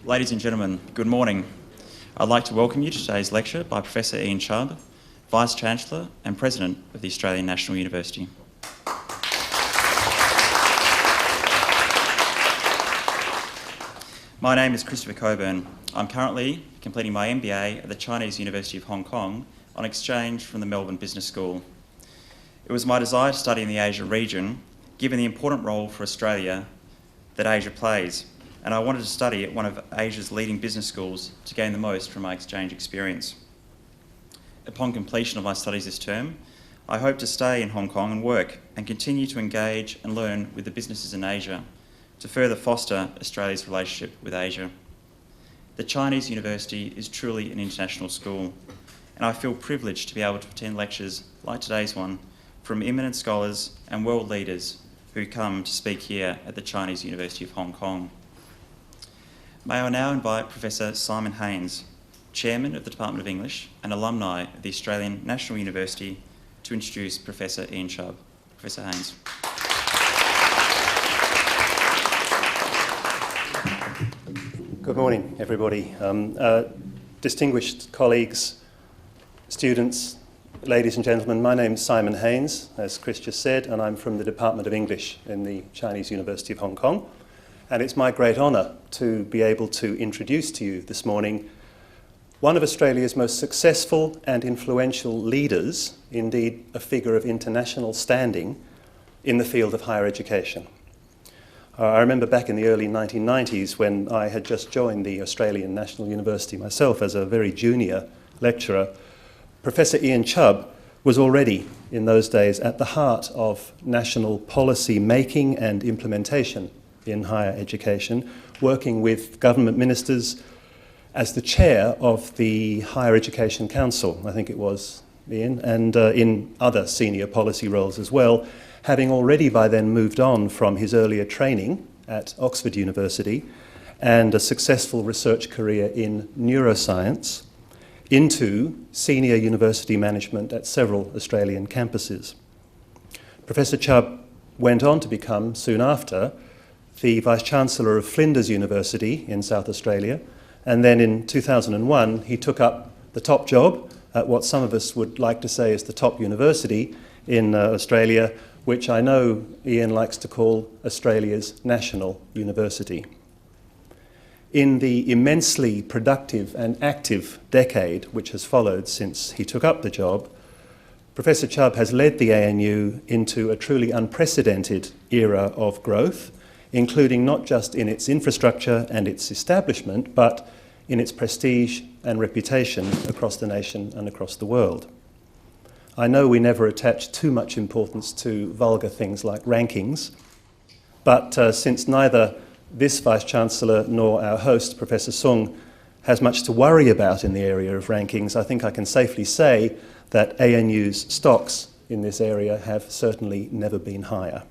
Ladies and gentlemen, good morning. I'd like to welcome you to today's lecture by Professor Ian Chubb, Vice-Chancellor and President of the Australian National University. My name is Christopher Coburn. I'm currently completing my MBA at the Chinese University of Hong Kong on exchange from the Melbourne Business School. It was my desire to study in the Asia region, given the important role for Australia that Asia plays, and I wanted to study at one of Asia's leading business schools to gain the most from my exchange experience. Upon completion of my studies this term, I hope to stay in Hong Kong and work and continue to engage and learn with the businesses in Asia to further foster Australia's relationship with Asia. The Chinese University is truly an international school, and I feel privileged to be able to attend lectures like today's one from eminent scholars and world leaders who come to speak here at the Chinese University of Hong Kong. May I now invite Professor Simon Haynes, Chairman of the Department of English and alumni of the Australian National University, to introduce Professor Ian Chubb. Professor Haynes. Good morning, everybody. Distinguished colleagues, students, ladies and gentlemen, my name is Simon Haynes, as Chris just said, and I'm from the Department of English in the Chinese University of Hong Kong. And it's my great honour to be able to introduce to you this morning one of Australia's most successful and influential leaders, indeed a figure of international standing in the field of higher education. I remember back in the early 1990s when I had just joined the Australian National University myself as a very junior lecturer. Professor Ian Chubb was already in those days at the heart of national policy making and implementation in higher education, working with government ministers as the chair of the Higher Education Council, I think it was, Ian, and in other senior policy roles as well, having already by then moved on from his earlier training at Oxford University and a successful research career in neuroscience into senior university management at several Australian campuses. Professor Chubb went on to become, soon after, the Vice-Chancellor of Flinders University in South Australia, and then in 2001 he took up the top job at what some of us would like to say is the top university in Australia, which I know Ian likes to call Australia's National University. In the immensely productive and active decade which has followed since he took up the job, Professor Chubb has led the ANU into a truly unprecedented era of growth, including not just in its infrastructure and its establishment, but in its prestige and reputation across the nation and across the world. I know we never attach too much importance to vulgar things like rankings, but since neither this Vice-Chancellor nor our host, Professor Sung, has much to worry about in the area of rankings, I think I can safely say that ANU's stocks in this area have certainly never been higher.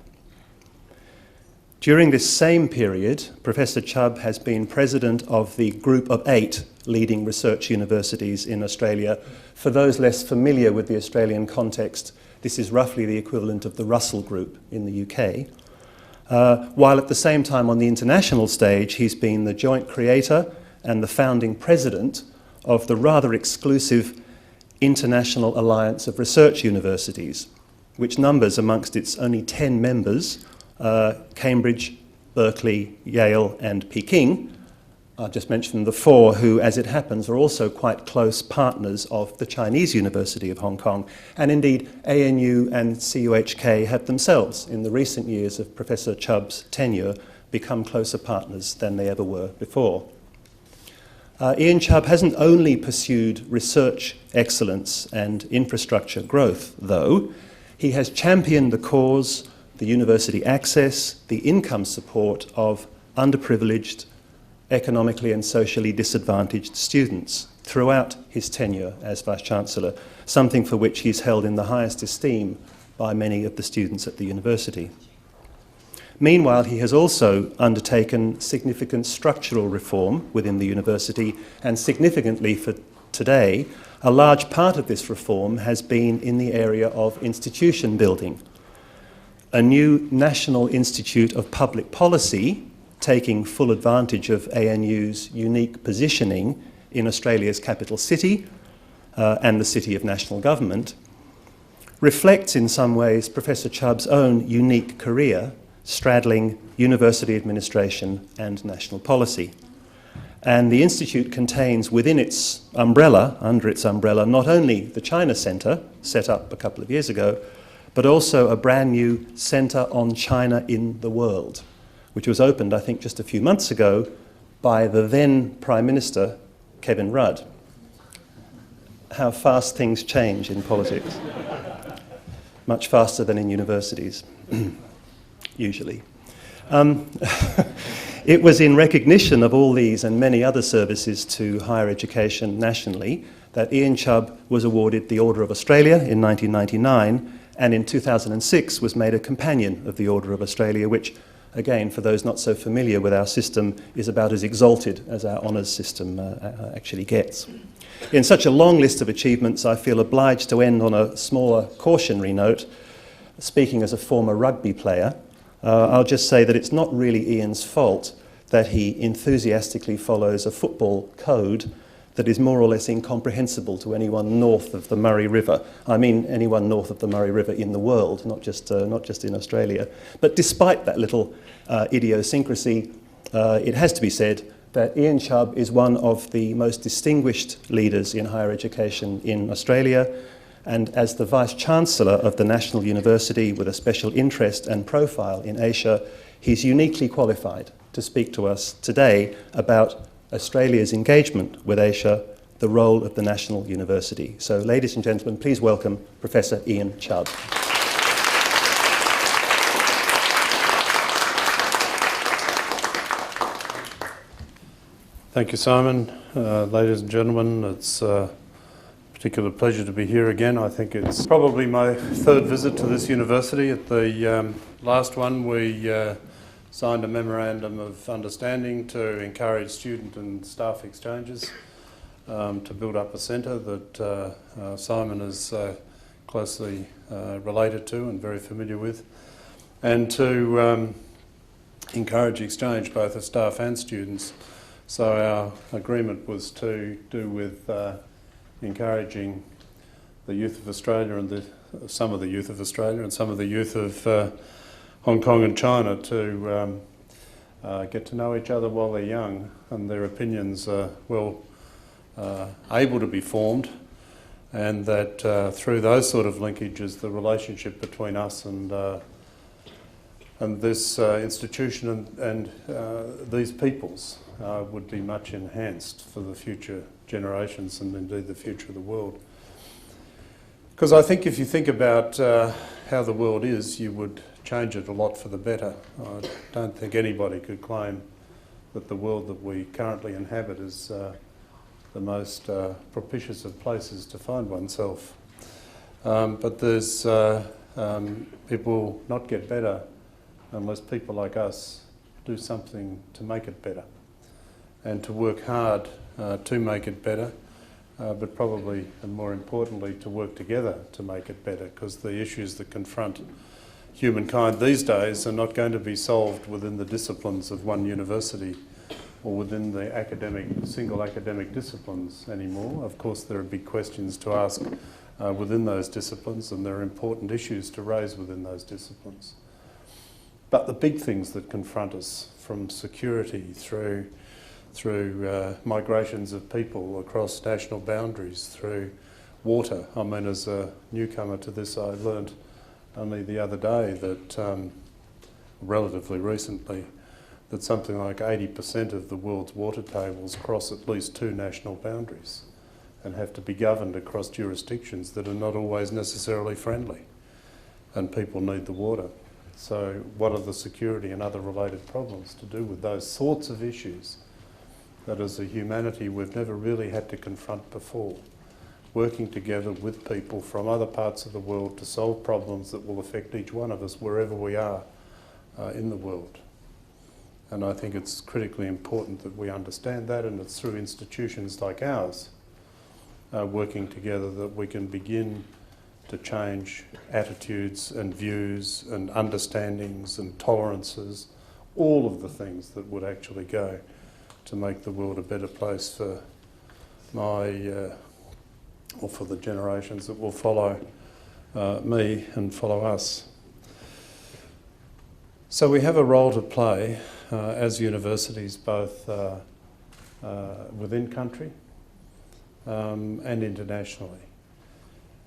During this same period, Professor Chubb has been president of the group of 8 leading research universities in Australia. For those less familiar with the Australian context, this is roughly the equivalent of the Russell Group in the UK. While at the same time on the international stage, he's been the joint creator and the founding president of the rather exclusive International Alliance of Research Universities, which numbers amongst its only 10 members Cambridge, Berkeley, Yale and Peking. I'll just mention the 4 who, as it happens, are also quite close partners of the Chinese University of Hong Kong. And indeed, ANU and CUHK have themselves, in the recent years of Professor Chubb's tenure, become closer partners than they ever were before. Ian Chubb hasn't only pursued research excellence and infrastructure growth, though. He has championed the cause, the university access, the income support of underprivileged, economically and socially disadvantaged students throughout his tenure as Vice-Chancellor, something for which he's held in the highest esteem by many of the students at the university. Meanwhile, he has also undertaken significant structural reform within the university, and significantly for today, a large part of this reform has been in the area of institution building. A new National Institute of Public Policy taking full advantage of ANU's unique positioning in Australia's capital city and the city of national government, reflects in some ways Professor Chubb's own unique career straddling university administration and national policy. And the Institute contains within its umbrella, under its umbrella, not only the China Centre, set up a couple of years ago, but also a brand new Centre on China in the World, which was opened, I think, just a few months ago by the then Prime Minister, Kevin Rudd. How fast things change in politics. Much faster than in universities, usually. It was in recognition of all these and many other services to higher education nationally that Ian Chubb was awarded the Order of Australia in 1999, and in 2006 was made a Companion of the Order of Australia, which, again, for those not so familiar with our system, is about as exalted as our honours system actually gets. In such a long list of achievements, I feel obliged to end on a smaller cautionary note. Speaking as a former rugby player, I'll just say that it's not really Ian's fault that he enthusiastically follows a football code that is more or less incomprehensible to anyone north of the Murray River. I mean anyone north of the Murray River in the world, not just in Australia. But despite that little idiosyncrasy, it has to be said that Ian Chubb is one of the most distinguished leaders in higher education in Australia, and as the Vice-Chancellor of the National University with a special interest and profile in Asia, he's uniquely qualified to speak to us today about Australia's engagement with Asia, the role of the National University. So, ladies and gentlemen, please welcome Professor Ian Chubb. Thank you, Simon. Ladies and gentlemen, it's a particular pleasure to be here again. I think it's probably my third visit to this university. At the last one, we signed a memorandum of understanding to encourage student and staff exchanges to build up a centre that Simon is closely related to and very familiar with, and to encourage exchange both of staff and students. So our agreement was to do with encouraging the youth of Australia and some of the youth of Australia and some of the youth of Hong Kong and China to get to know each other while they're young and their opinions are well able to be formed, and that through those sort of linkages the relationship between us and this institution and these peoples would be much enhanced for the future generations and indeed the future of the world. Because I think if you think about how the world is, you would change it a lot for the better. I don't think anybody could claim that the world that we currently inhabit is the most propitious of places to find oneself. But there's it will not get better unless people like us do something to make it better and to work hard to make it better, but probably and more importantly to work together to make it better, because the issues that confront humankind these days are not going to be solved within the disciplines of one university or within the single academic disciplines anymore. Of course, there are big questions to ask within those disciplines, and there are important issues to raise within those disciplines. But the big things that confront us, from security through migrations of people across national boundaries, through water. I mean, as a newcomer to this, I learnt only the other day that, relatively recently, that something like 80% of the world's water tables cross at least two national boundaries and have to be governed across jurisdictions that are not always necessarily friendly, and people need the water. So what are the security and other related problems to do with those sorts of issues that as a humanity we've never really had to confront before, working together with people from other parts of the world to solve problems that will affect each one of us wherever we are in the world. And I think it's critically important that we understand that, and it's through institutions like ours working together that we can begin to change attitudes and views and understandings and tolerances all of the things that would actually go to make the world a better place for or for the generations that will follow me and follow us. So we have a role to play as universities, both within country and internationally.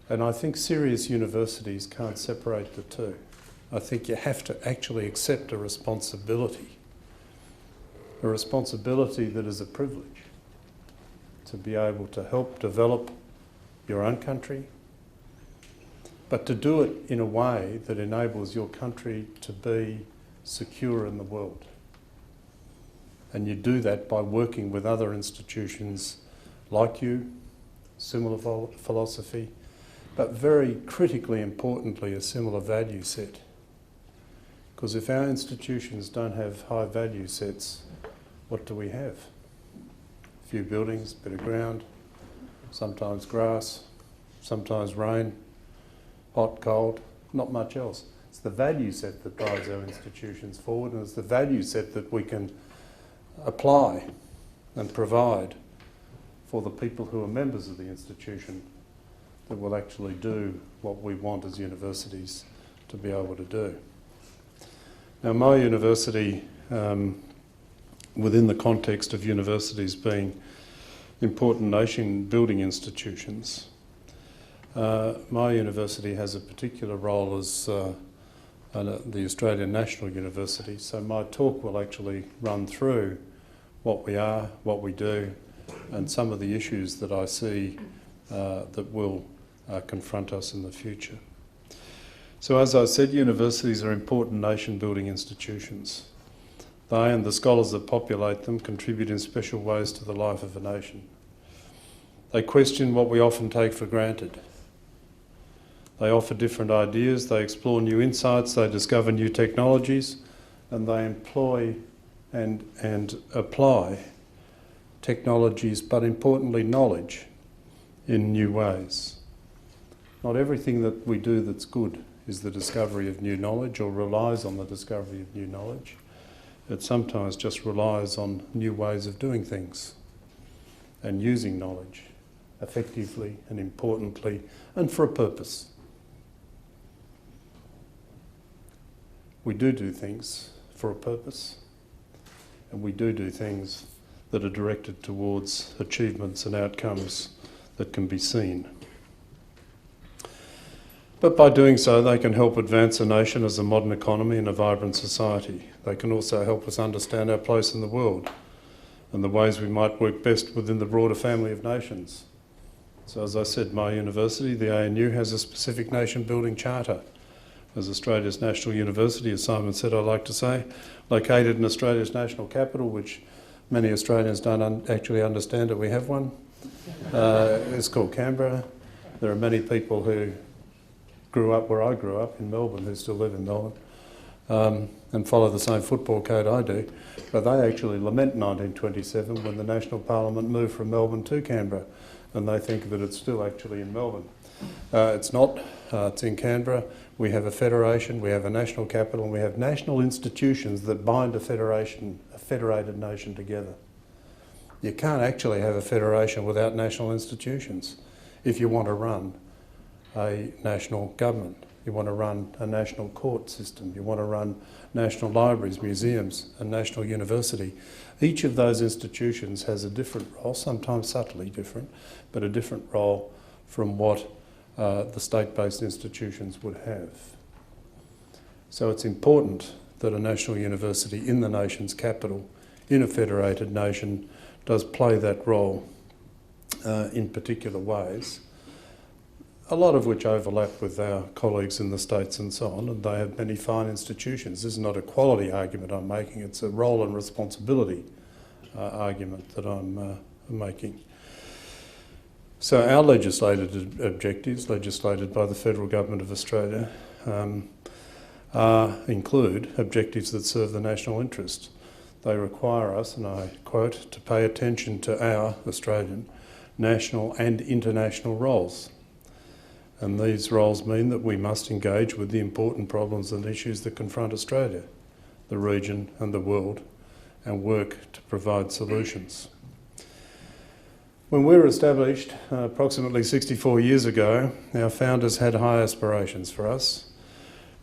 And I think serious universities can't separate the two. I think you have to actually accept a responsibility that is a privilege, to be able to help develop your own country, but to do it in a way that enables your country to be secure in the world. And you do that by working with other institutions like you, similar philosophy, but very critically importantly, a similar value set. Because if our institutions don't have high value sets, what do we have? A few buildings, a bit of ground, sometimes grass, sometimes rain, hot, cold, not much else. It's the value set that drives our institutions forward, and it's the value set that we can apply and provide for the people who are members of the institution that will actually do what we want as universities to be able to do. Now, my university, within the context of universities being important nation-building institutions, my university has a particular role as the Australian National University, so my talk will actually run through what we are, what we do, and some of the issues that I see that will confront us in the future. So as I said, universities are important nation-building institutions. They and the scholars that populate them contribute in special ways to the life of a nation. They question what we often take for granted. They offer different ideas, they explore new insights, they discover new technologies, and they employ and apply technologies, but importantly knowledge, in new ways. Not everything that we do that's good is the discovery of new knowledge or relies on the discovery of new knowledge. It sometimes just relies on new ways of doing things and using knowledge effectively and importantly and for a purpose. We do things for a purpose, and we do things that are directed towards achievements and outcomes that can be seen. But by doing so, they can help advance a nation as a modern economy and a vibrant society. They can also help us understand our place in the world and the ways we might work best within the broader family of nations. So as I said, my university, the ANU, has a specific nation-building charter. As Australia's national university, as Simon said, I like to say, located in Australia's national capital, which many Australians don't actually understand that we have one. It's called Canberra. There are many people who grew up where I grew up, in Melbourne, who still live in Melbourne, and follow the same football code I do. But they actually lament 1927 when the National Parliament moved from Melbourne to Canberra, and they think that it's still actually in Melbourne. It's not. It's in Canberra. We have a federation, we have a national capital, and we have national institutions that bind a federated nation together. You can't actually have a federation without national institutions if you want to run a national government. You want to run a national court system. You want to run national libraries, museums, and national university. Each of those institutions has a different role, sometimes subtly different, but a different role from what the state-based institutions would have. So it's important that a national university in the nation's capital, in a federated nation, does play that role in particular ways, a lot of which overlap with our colleagues in the States and so on, and they have many fine institutions. This is not a quality argument I'm making, it's a role and responsibility argument that I'm making. So our legislated objectives, legislated by the Federal Government of Australia, include objectives that serve the national interest. They require us, and I quote, to pay attention to our, Australian, national and international roles. And these roles mean that we must engage with the important problems and issues that confront Australia. the region and the world, and work to provide solutions. When we were established approximately 64 years ago, our founders had high aspirations for us,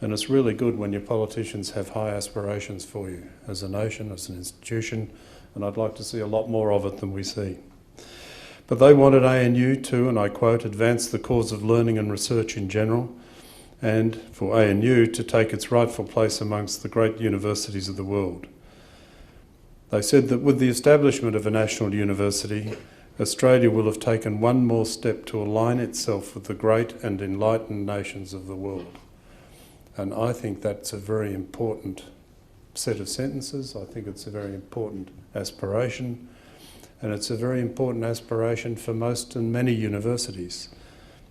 and it's really good when your politicians have high aspirations for you as a nation, as an institution, and I'd like to see a lot more of it than we see. But they wanted ANU to, and I quote, advance the cause of learning and research in general, and for ANU to take its rightful place amongst the great universities of the world. They said that with the establishment of a national university, Australia will have taken one more step to align itself with the great and enlightened nations of the world. And I think that's a very important set of sentences. I think it's a very important aspiration. And it's a very important aspiration for most and many universities,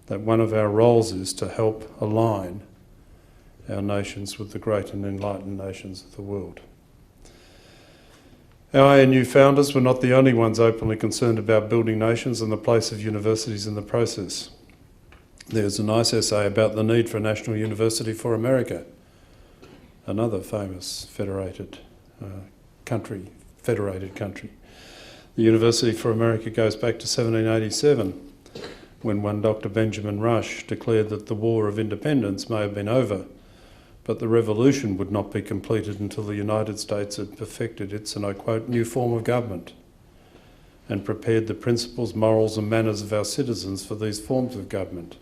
that one of our roles is to help align our nations with the great and enlightened nations of the world. Our ANU founders were not the only ones openly concerned about building nations and the place of universities in the process. There's a nice essay about the need for a national university for America, another famous federated country. The University for America goes back to 1787, when one Dr. Benjamin Rush declared that the War of Independence may have been over, but the revolution would not be completed until the United States had perfected its, and I quote, new form of government, and prepared the principles, morals and manners of our citizens for these forms of government.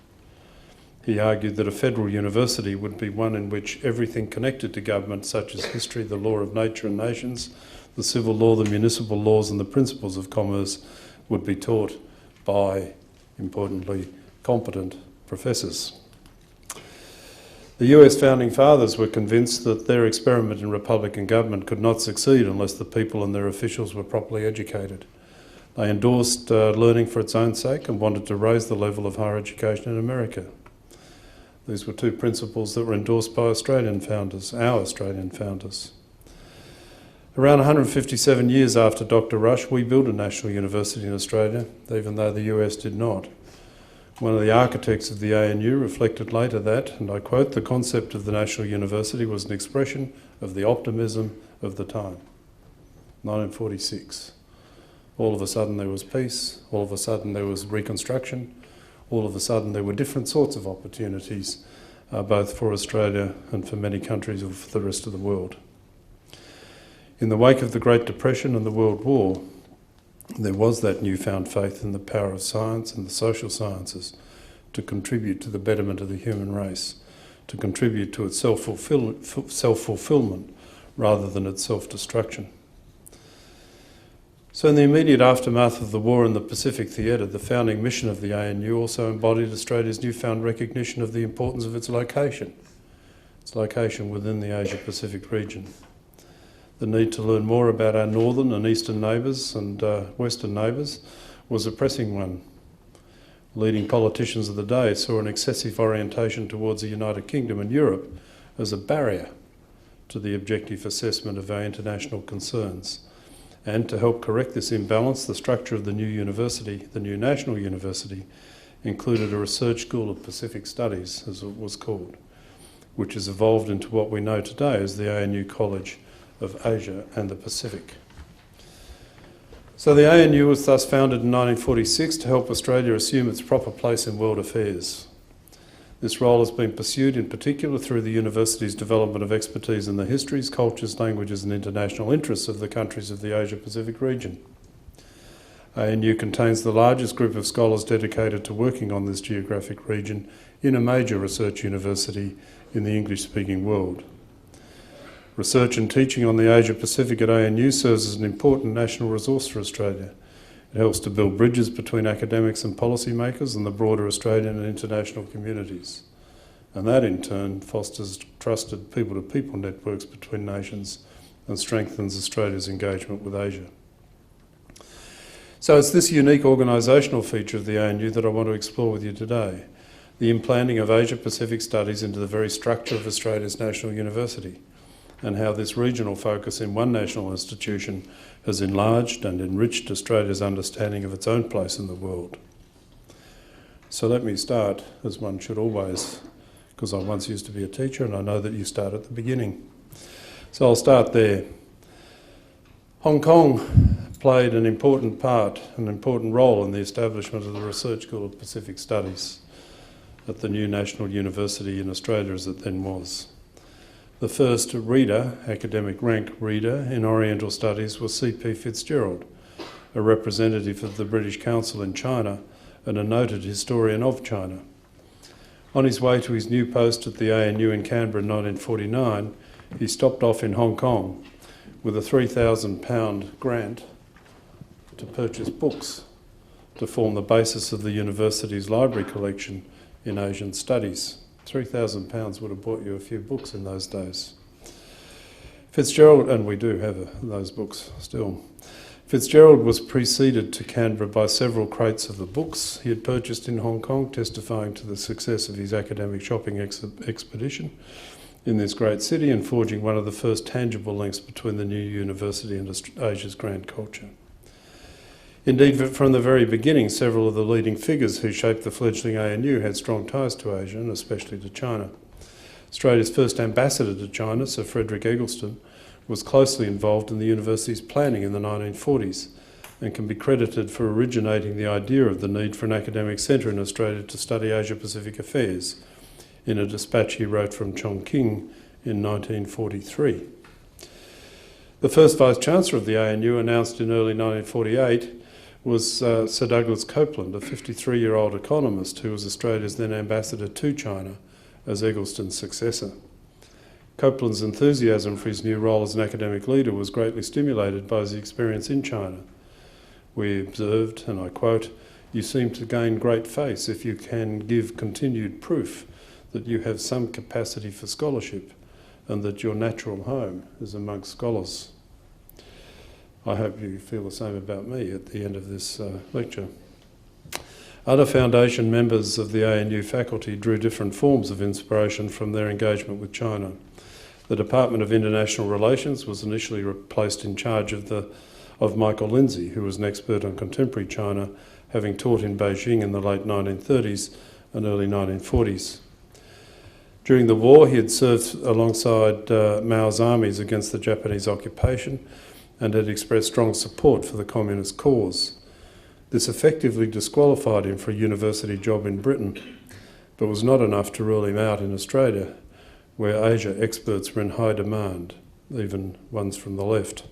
He argued that a federal university would be one in which everything connected to government, such as history, the law of nature and nations, the civil law, the municipal laws and the principles of commerce, would be taught by, importantly, competent professors. The US founding fathers were convinced that their experiment in republican government could not succeed unless the people and their officials were properly educated. They endorsed learning for its own sake and wanted to raise the level of higher education in America. These were two principles that were endorsed by Australian founders, our Australian founders. Around 157 years after Dr. Rush, we built a national university in Australia, even though the US did not. One of the architects of the ANU reflected later that, and I quote, the concept of the National University was an expression of the optimism of the time. 1946. All of a sudden there was peace, all of a sudden there was reconstruction, all of a sudden there were different sorts of opportunities, both for Australia and for many countries of the rest of the world. In the wake of the Great Depression and the World War, there was that newfound faith in the power of science and the social sciences to contribute to the betterment of the human race, to contribute to its self-fulfillment rather than its self-destruction. So in the immediate aftermath of the war in the Pacific Theatre, the founding mission of the ANU also embodied Australia's newfound recognition of the importance of its location within the Asia-Pacific region. The need to learn more about our northern and eastern neighbours and western neighbours was a pressing one. Leading politicians of the day saw an excessive orientation towards the United Kingdom and Europe as a barrier to the objective assessment of our international concerns. And to help correct this imbalance, the structure of the new university, the new national university, included a research school of Pacific Studies, as it was called, which has evolved into what we know today as the ANU College of Asia and the Pacific. So the ANU was thus founded in 1946 to help Australia assume its proper place in world affairs. This role has been pursued in particular through the university's development of expertise in the histories, cultures, languages and international interests of the countries of the Asia-Pacific region. ANU contains the largest group of scholars dedicated to working on this geographic region in a major research university in the English-speaking world. Research and teaching on the Asia-Pacific at ANU serves as an important national resource for Australia. It helps to build bridges between academics and policymakers and the broader Australian and international communities. And that in turn fosters trusted people-to-people networks between nations and strengthens Australia's engagement with Asia. So it's this unique organisational feature of the ANU that I want to explore with you today, the implanting of Asia-Pacific studies into the very structure of Australia's national university, and how this regional focus in one national institution has enlarged and enriched Australia's understanding of its own place in the world. So let me start, as one should always, because I once used to be a teacher and I know that you start at the beginning. So I'll start there. Hong Kong played an important role in the establishment of the Research School of Pacific Studies at the new National University in Australia as it then was. The first reader, academic rank reader, in Oriental Studies was C.P. Fitzgerald, a representative of the British Council in China and a noted historian of China. On his way to his new post at the ANU in Canberra in 1949, he stopped off in Hong Kong with a £3,000 grant to purchase books to form the basis of the university's library collection in Asian studies. £3,000 would have bought you a few books in those days. Fitzgerald, and we do have those books still. Fitzgerald was preceded to Canberra by several crates of the books he had purchased in Hong Kong, testifying to the success of his academic shopping expedition in this great city and forging one of the first tangible links between the new university and Asia's grand culture. Indeed, from the very beginning, several of the leading figures who shaped the fledgling ANU had strong ties to Asia, and especially to China. Australia's first ambassador to China, Sir Frederick Eggleston, was closely involved in the university's planning in the 1940s and can be credited for originating the idea of the need for an academic centre in Australia to study Asia-Pacific affairs in a dispatch he wrote from Chongqing in 1943. The first Vice-Chancellor of the ANU, announced in early 1948, was Sir Douglas Copeland, a 53-year-old economist who was Australia's then ambassador to China as Eggleston's successor. Copeland's enthusiasm for his new role as an academic leader was greatly stimulated by his experience in China. We observed, and I quote, "You seem to gain great face if you can give continued proof that you have some capacity for scholarship and that your natural home is amongst scholars." I hope you feel the same about me at the end of this lecture. Other Foundation members of the ANU faculty drew different forms of inspiration from their engagement with China. The Department of International Relations was initially placed in charge of Michael Lindsay, who was an expert on contemporary China, having taught in Beijing in the late 1930s and early 1940s. During the war, he had served alongside Mao's armies against the Japanese occupation and had expressed strong support for the communist cause. This effectively disqualified him for a university job in Britain, but was not enough to rule him out in Australia, where Asia experts were in high demand, even ones from the left.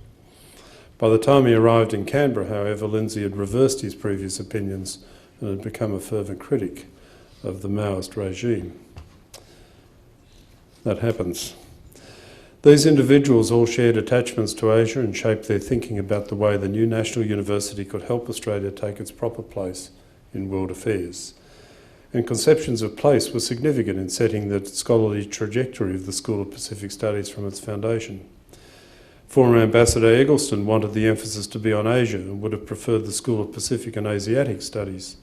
By the time he arrived in Canberra, however, Lindsay had reversed his previous opinions and had become a fervent critic of the Maoist regime. That happens. These individuals all shared attachments to Asia and shaped their thinking about the way the new National University could help Australia take its proper place in world affairs. And conceptions of place were significant in setting the scholarly trajectory of the School of Pacific Studies from its foundation. Former Ambassador Eggleston wanted the emphasis to be on Asia and would have preferred the School of Pacific and Asiatic Studies.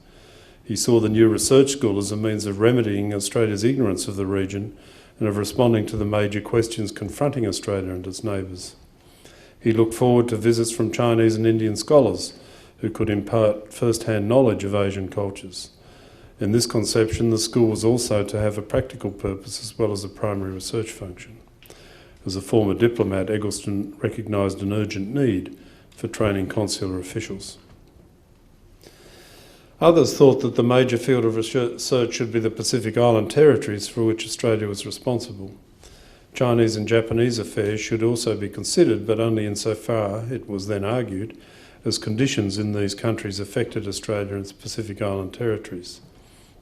He saw the new research school as a means of remedying Australia's ignorance of the region and of responding to the major questions confronting Australia and its neighbours. He looked forward to visits from Chinese and Indian scholars who could impart first-hand knowledge of Asian cultures. In this conception, the school was also to have a practical purpose as well as a primary research function. As a former diplomat, Eggleston recognised an urgent need for training consular officials. Others thought that the major field of research should be the Pacific Island territories for which Australia was responsible. Chinese and Japanese affairs should also be considered, but only insofar, it was then argued, as conditions in these countries affected Australia and its Pacific Island territories.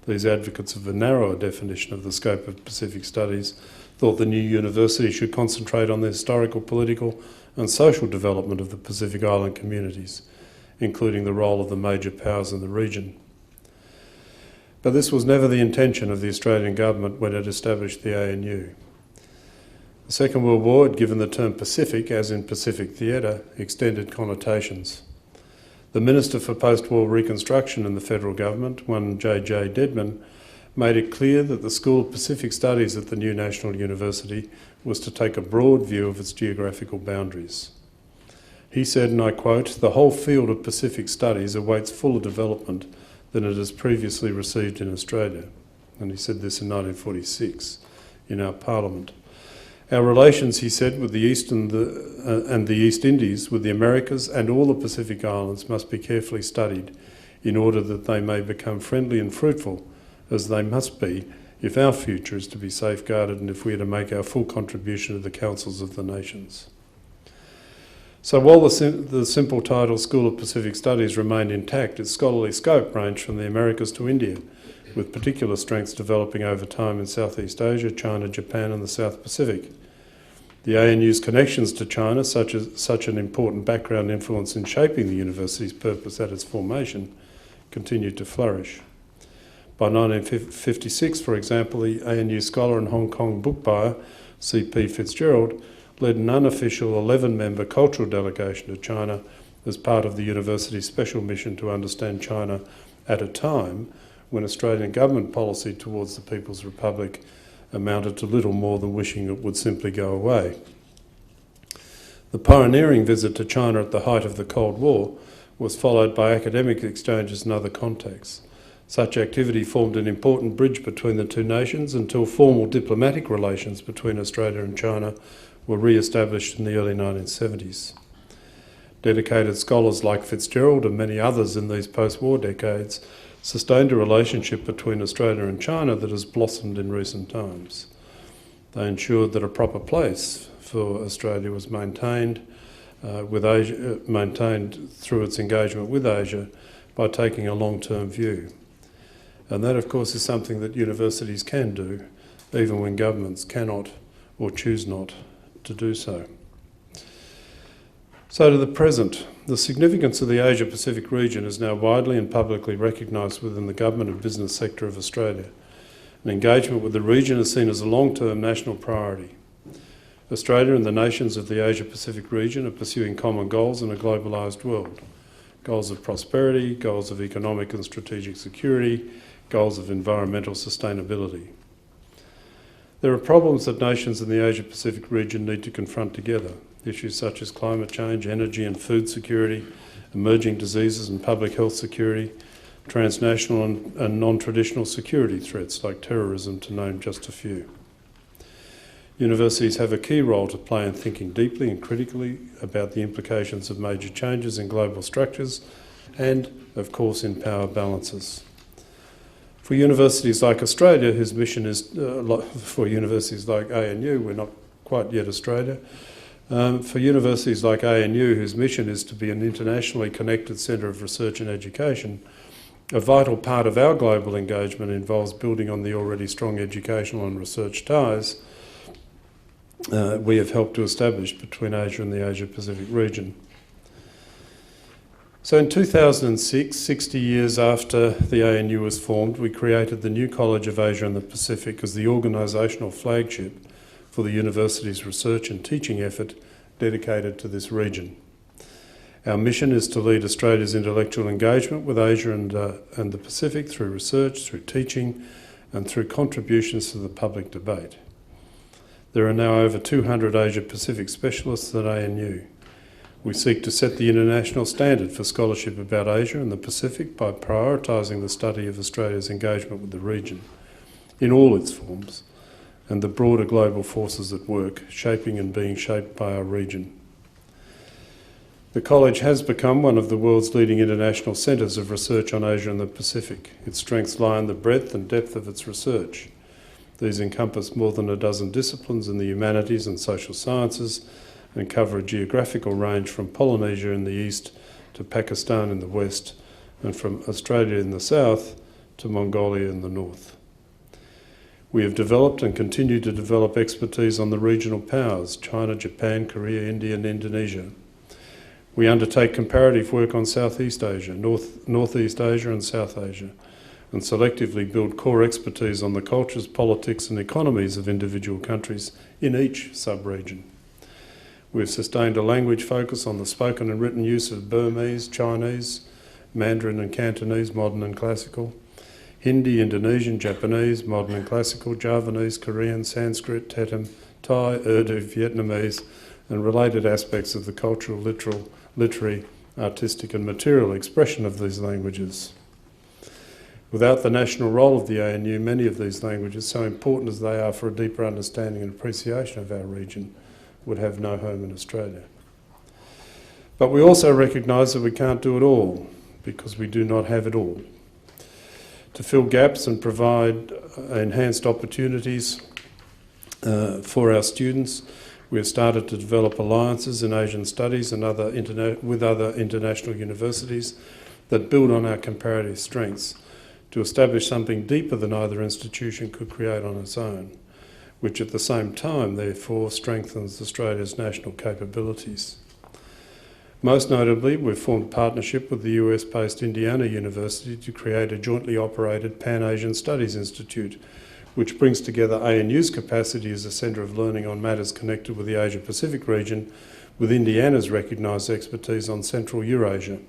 These advocates of a narrower definition of the scope of Pacific studies thought the new university should concentrate on the historical, political and social development of the Pacific Island communities, including the role of the major powers in the region. But this was never the intention of the Australian government when it established the ANU. The Second World War had given the term Pacific, as in Pacific Theatre, extended connotations. The Minister for Post-War Reconstruction in the federal government, one J.J. Dedman, made it clear that the School of Pacific Studies at the new National University was to take a broad view of its geographical boundaries. He said, and I quote, "The whole field of Pacific Studies awaits fuller development than it has previously received in Australia." And he said this in 1946 in our Parliament. Our relations, he said, with the East and the East Indies, with the Americas and all the Pacific Islands must be carefully studied in order that they may become friendly and fruitful, as they must be if our future is to be safeguarded and if we are to make our full contribution to the councils of the nations. So while the simple title School of Pacific Studies remained intact, its scholarly scope ranged from the Americas to India, with particular strengths developing over time in Southeast Asia, China, Japan and the South Pacific. The ANU's connections to China, such an important background influence in shaping the university's purpose at its formation, continued to flourish. By 1956, for example, the ANU scholar and Hong Kong book buyer, C.P. Fitzgerald, led an unofficial 11-member cultural delegation to China as part of the university's special mission to understand China at a time when Australian government policy towards the People's Republic amounted to little more than wishing it would simply go away. The pioneering visit to China at the height of the Cold War was followed by academic exchanges and other contacts. Such activity formed an important bridge between the two nations until formal diplomatic relations between Australia and China were re-established in the early 1970s. Dedicated scholars like Fitzgerald and many others in these post-war decades sustained a relationship between Australia and China that has blossomed in recent times. They ensured that a proper place for Australia was maintained through its engagement with Asia by taking a long-term view. And that, of course, is something that universities can do, even when governments cannot or choose not to do so. So to the present, the significance of the Asia-Pacific region is now widely and publicly recognised within the government and business sector of Australia. And engagement with the region is seen as a long-term national priority. Australia and the nations of the Asia-Pacific region are pursuing common goals in a globalised world. Goals of prosperity, goals of economic and strategic security, goals of environmental sustainability. There are problems that nations in the Asia-Pacific region need to confront together. Issues such as climate change, energy and food security, emerging diseases and public health security, transnational and non-traditional security threats like terrorism, to name just a few. Universities have a key role to play in thinking deeply and critically about the implications of major changes in global structures and, of course, in power balances. For universities like Australia, whose mission is, for universities like ANU, we're not quite yet Australia, for universities like ANU, whose mission is to be an internationally connected centre of research and education, a vital part of our global engagement involves building on the already strong educational and research ties we have helped to establish between Asia and the Asia-Pacific region. So in 2006, 60 years after the ANU was formed, we created the new College of Asia and the Pacific as the organisational flagship for the university's research and teaching effort dedicated to this region. Our mission is to lead Australia's intellectual engagement with Asia and the Pacific through research, through teaching and through contributions to the public debate. There are now over 200 Asia-Pacific specialists at ANU. We seek to set the international standard for scholarship about Asia and the Pacific by prioritising the study of Australia's engagement with the region in all its forms and the broader global forces at work shaping and being shaped by our region. The college has become one of the world's leading international centres of research on Asia and the Pacific. Its strengths lie in the breadth and depth of its research. These encompass more than a dozen disciplines in the humanities and social sciences and cover a geographical range from Polynesia in the east to Pakistan in the west and from Australia in the south to Mongolia in the north. We have developed and continue to develop expertise on the regional powers, China, Japan, Korea, India and Indonesia. We undertake comparative work on Southeast Asia, Northeast Asia and South Asia, and selectively build core expertise on the cultures, politics and economies of individual countries in each sub-region. We've sustained a language focus on the spoken and written use of Burmese, Chinese, Mandarin and Cantonese, modern and classical, Hindi, Indonesian, Japanese, modern and classical, Javanese, Korean, Sanskrit, Tetum, Thai, Urdu, Vietnamese, and related aspects of the cultural, literary, artistic and material expression of these languages. Without the national role of the ANU, many of these languages, so important as they are for a deeper understanding and appreciation of our region, would have no home in Australia. But we also recognise that we can't do it all, because we do not have it all. To fill gaps and provide enhanced opportunities for our students, we have started to develop alliances in Asian studies and with other international universities that build on our comparative strengths to establish something deeper than either institution could create on its own, which at the same time, therefore, strengthens Australia's national capabilities. Most notably, we've formed a partnership with the US-based Indiana University to create a jointly operated Pan-Asian Studies Institute, which brings together ANU's capacity as a centre of learning on matters connected with the Asia-Pacific region with Indiana's recognised expertise on Central Eurasia.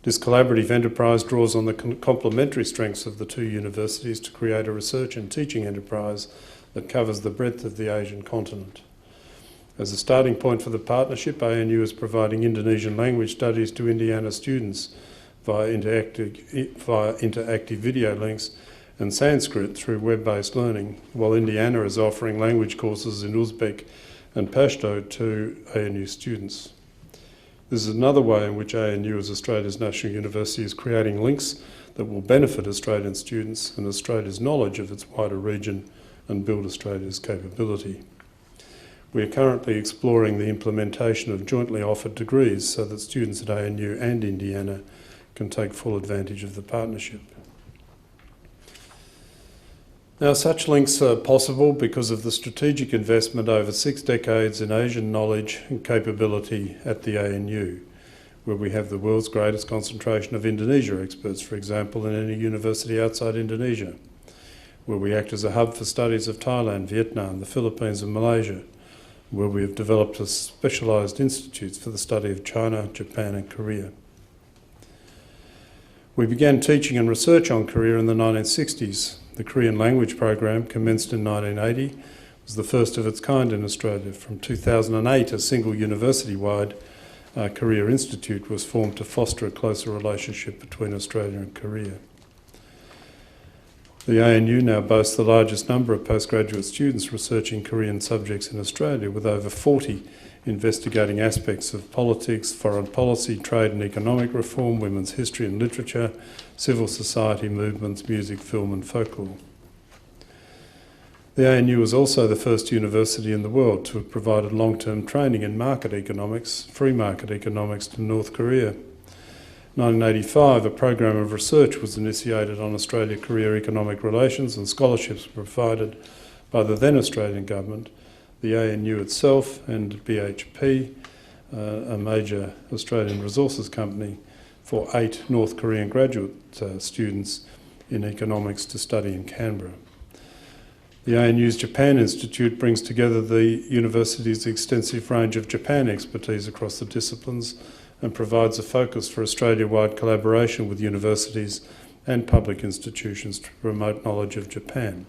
This collaborative enterprise draws on the complementary strengths of the two universities to create a research and teaching enterprise that covers the breadth of the Asian continent. As a starting point for the partnership, ANU is providing Indonesian language studies to Indiana students via interactive video links and Sanskrit through web-based learning, while Indiana is offering language courses in Uzbek and Pashto to ANU students. This is another way in which ANU as Australia's national university is creating links that will benefit Australian students and Australia's knowledge of its wider region and build Australia's capability. We are currently exploring the implementation of jointly offered degrees so that students at ANU and Indiana can take full advantage of the partnership. Now, such links are possible because of the strategic investment over 6 decades in Asian knowledge and capability at the ANU, where we have the world's greatest concentration of Indonesia experts, for example, in any university outside Indonesia, where we act as a hub for studies of Thailand, Vietnam, the Philippines and Malaysia, where we have developed specialised institutes for the study of China, Japan and Korea. We began teaching and research on Korea in the 1960s. The Korean language program, commenced in 1980, was the first of its kind in Australia. From 2008, a single university-wide Korea Institute was formed to foster a closer relationship between Australia and Korea. The ANU now boasts the largest number of postgraduate students researching Korean subjects in Australia, with over 40 investigating aspects of politics, foreign policy, trade and economic reform, women's history and literature, civil society movements, music, film and folklore. The ANU was also the first university in the world to have provided long-term training in market economics, free market economics to North Korea. In 1985, a program of research was initiated on Australia-Korea economic relations, and scholarships were provided by the then Australian government, the ANU itself and BHP, a major Australian resources company, for 8 North Korean graduate students in economics to study in Canberra. The ANU's Japan Institute brings together the university's extensive range of Japan expertise across the disciplines and provides a focus for Australia-wide collaboration with universities and public institutions to promote knowledge of Japan.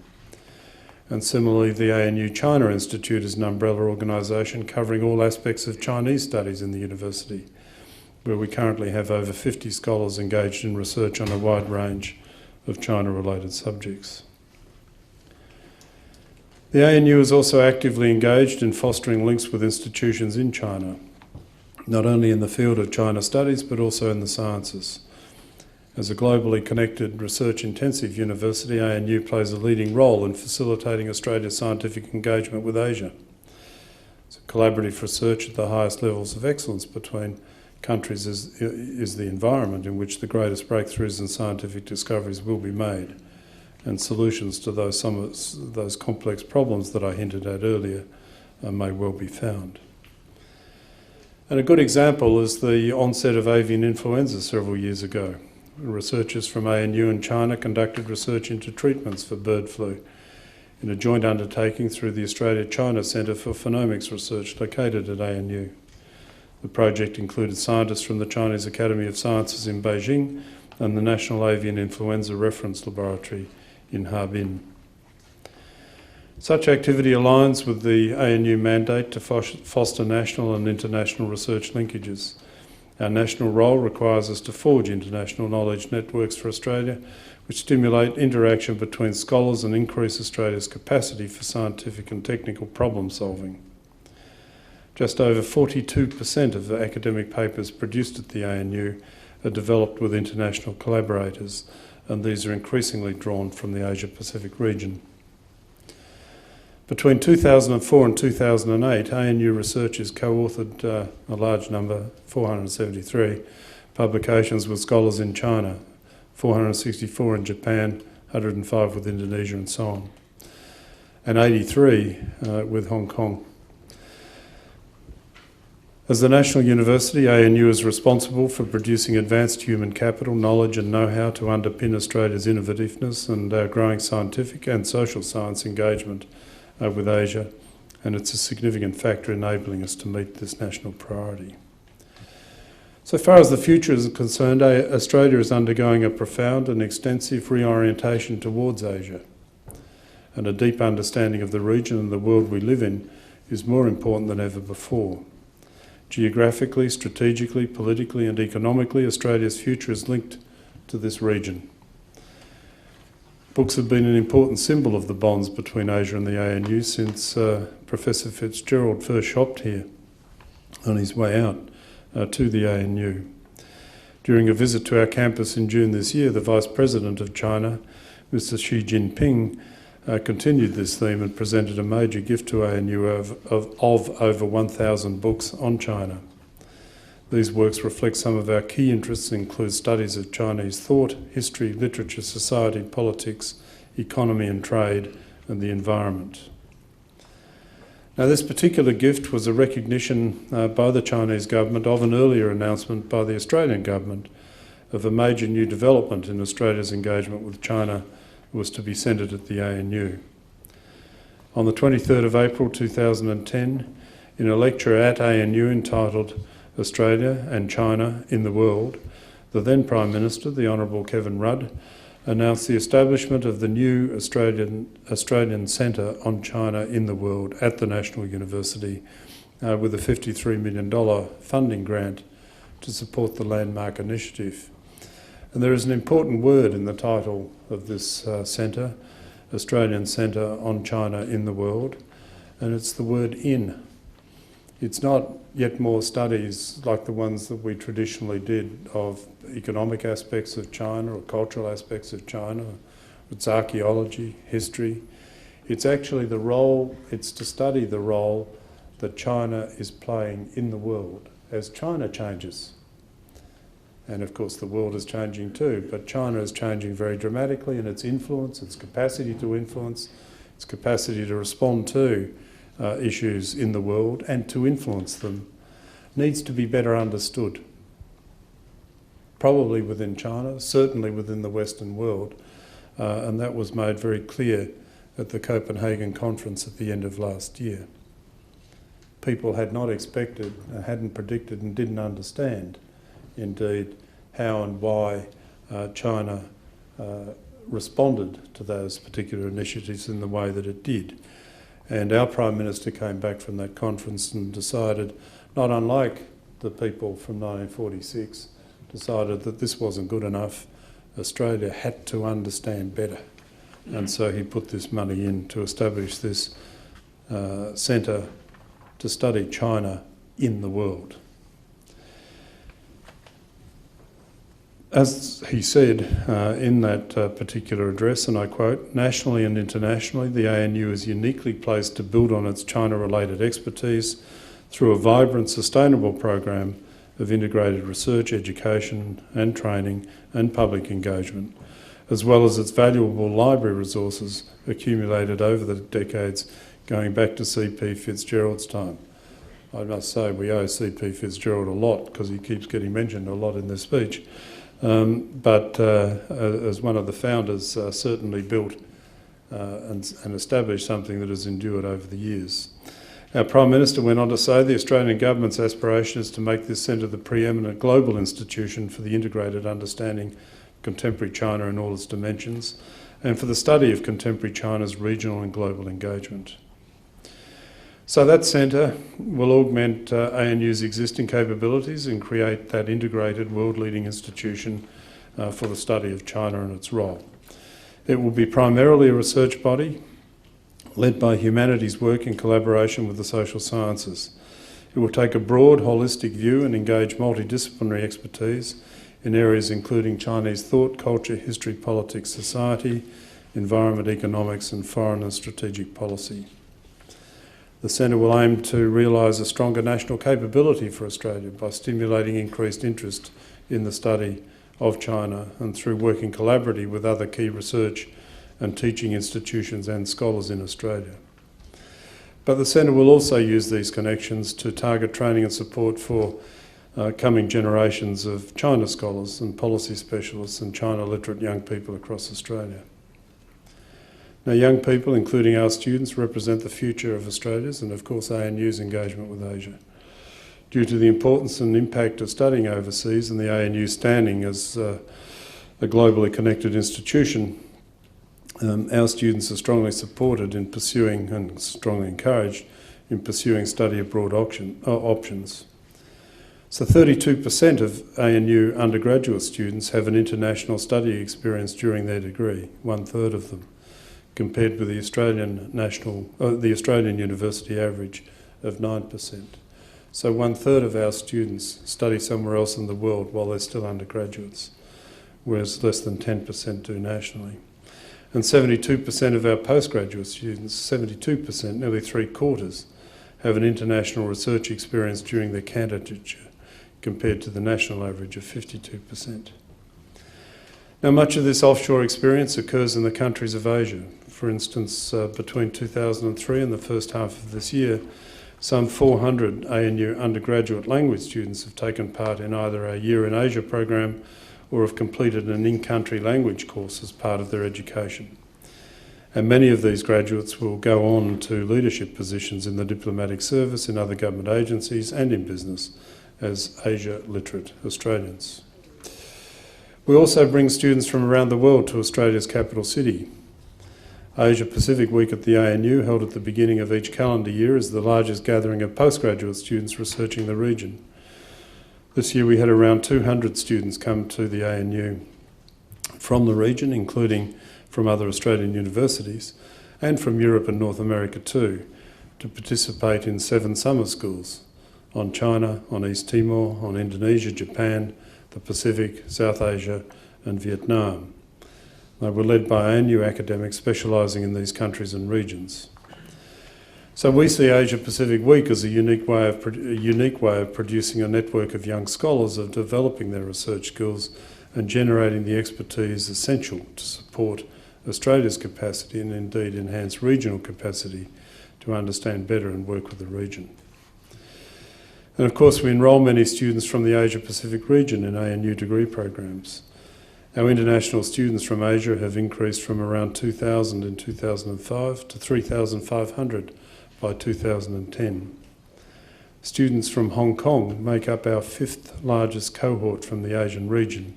And similarly, the ANU China Institute is an umbrella organisation covering all aspects of Chinese studies in the university, where we currently have over 50 scholars engaged in research on a wide range of China-related subjects. The ANU is also actively engaged in fostering links with institutions in China, not only in the field of China studies, but also in the sciences. As a globally connected, research-intensive university, ANU plays a leading role in facilitating Australia's scientific engagement with Asia. So collaborative research at the highest levels of excellence between countries is the environment in which the greatest breakthroughs and scientific discoveries will be made, and solutions to those complex problems that I hinted at earlier may well be found. And a good example is the onset of avian influenza several years ago. Researchers from ANU and China conducted research into treatments for bird flu in a joint undertaking through the Australia-China Centre for Phenomics Research located at ANU. The project included scientists from the Chinese Academy of Sciences in Beijing and the National Avian Influenza Reference Laboratory in Harbin. Such activity aligns with the ANU mandate to foster national and international research linkages Our national role requires us to forge international knowledge networks for Australia, which stimulate interaction between scholars and increase Australia's capacity for scientific and technical problem solving. Just over 42% of the academic papers produced at the ANU are developed with international collaborators, and these are increasingly drawn from the Asia-Pacific region. Between 2004 and 2008, ANU researchers co-authored a large number, 473, publications with scholars in China, 464 in Japan, 105 with Indonesia and so on, and 83 with Hong Kong. As the national university, ANU is responsible for producing advanced human capital, knowledge and know-how to underpin Australia's innovativeness and our growing scientific and social science engagement with Asia, and it's a significant factor enabling us to meet this national priority. So far as the future is concerned, Australia is undergoing a profound and extensive reorientation towards Asia, and a deep understanding of the region and the world we live in is more important than ever before. Geographically, strategically, politically and economically, Australia's future is linked to this region. Books have been an important symbol of the bonds between Asia and the ANU since Professor Fitzgerald first shopped here on his way out to the ANU. During a visit to our campus in June this year, the Vice President of China, Mr. Xi Jinping, continued this theme and presented a major gift to ANU of over 1,000 books on China. These works reflect some of our key interests, include studies of Chinese thought, history, literature, society, politics, economy and trade, and the environment. Now, this particular gift was a recognition by the Chinese government of an earlier announcement by the Australian government of a major new development in Australia's engagement with China was to be centred at the ANU. On the 23rd of April 2010, in a lecture at ANU entitled Australia and China in the World, the then Prime Minister, the Honourable Kevin Rudd, announced the establishment of the new Australian Centre on China in the World at the National University with a $53 million funding grant to support the landmark initiative. And there is an important word in the title of this centre, Australian Centre on China in the World, and it's the word in. It's not yet more studies like the ones that we traditionally did of economic aspects of China or cultural aspects of China. It's archaeology, history. It's actually the role, it's to study the role that China is playing in the world as China changes. And of course the world is changing too, but China is changing very dramatically, and its influence, its capacity to influence, its capacity to respond to issues in the world and to influence them needs to be better understood. Probably within China, certainly within the Western world, and that was made very clear at the Copenhagen conference at the end of last year. People had not expected, hadn't predicted and didn't understand indeed how and why China responded to those particular initiatives in the way that it did. And our Prime Minister came back from that conference and decided, not unlike the people from 1946, decided that this wasn't good enough. Australia had to understand better. And so he put this money in to establish this centre to study China in the world. As he said in that particular address, and I quote, "Nationally and internationally, the ANU is uniquely placed to build on its China-related expertise through a vibrant, sustainable program of integrated research, education and training and public engagement, as well as its valuable library resources accumulated over the decades going back to C.P. Fitzgerald's time." I must say we owe C.P. Fitzgerald a lot because he keeps getting mentioned a lot in this speech. But as one of the founders, certainly built and established something that has endured over the years. Our Prime Minister went on to say the Australian Government's aspiration is to make this centre the preeminent global institution for the integrated understanding of contemporary China in all its dimensions and for the study of contemporary China's regional and global engagement. So that centre will augment ANU's existing capabilities and create that integrated world-leading institution for the study of China and its role. It will be primarily a research body led by humanities work in collaboration with the social sciences. It will take a broad, holistic view and engage multidisciplinary expertise in areas including Chinese thought, culture, history, politics, society, environment, economics and foreign and strategic policy. The Centre will aim to realise a stronger national capability for Australia by stimulating increased interest in the study of China and through working collaboratively with other key research and teaching institutions and scholars in Australia. But the Centre will also use these connections to target training and support for coming generations of China scholars and policy specialists and China literate young people across Australia. Now, young people, including our students, represent the future of Australia's and, of course, ANU's engagement with Asia. Due to the importance and impact of studying overseas and the ANU standing as a globally connected institution, our students are strongly supported in pursuing and strongly encouraged in pursuing study abroad options. So 32% of ANU undergraduate students have an international study experience during their degree, 1/3 of them, compared with the Australian university average of 9%. So 1/3 of our students study somewhere else in the world while they're still undergraduates, whereas less than 10% do nationally. And 72% of our postgraduate students, 72%, nearly 3/4, have an international research experience during their candidature, compared to the national average of 52%. Now, much of this offshore experience occurs in the countries of Asia. For instance, between 2003 and the first half of this year, some 400 ANU undergraduate language students have taken part in either a Year in Asia program or have completed an in-country language course as part of their education. And many of these graduates will go on to leadership positions in the diplomatic service, in other government agencies and in business as Asia literate Australians. We also bring students from around the world to Australia's capital city. Asia Pacific Week at the ANU, held at the beginning of each calendar year, is the largest gathering of postgraduate students researching the region. This year we had around 200 students come to the ANU from the region, including from other Australian universities and from Europe and North America too, to participate in 7 summer schools on China, on East Timor, on Indonesia, Japan, the Pacific, South Asia and Vietnam. They were led by ANU academics specialising in these countries and regions. So we see Asia Pacific Week as a unique way of producing a network of young scholars, of developing their research skills and generating the expertise essential to support Australia's capacity and indeed enhance regional capacity to understand better and work with the region. And of course we enrol many students from the Asia Pacific region in ANU degree programs. Our international students from Asia have increased from around 2,000 in 2005 to 3,500 by 2010. Students from Hong Kong make up our 5th largest cohort from the Asian region.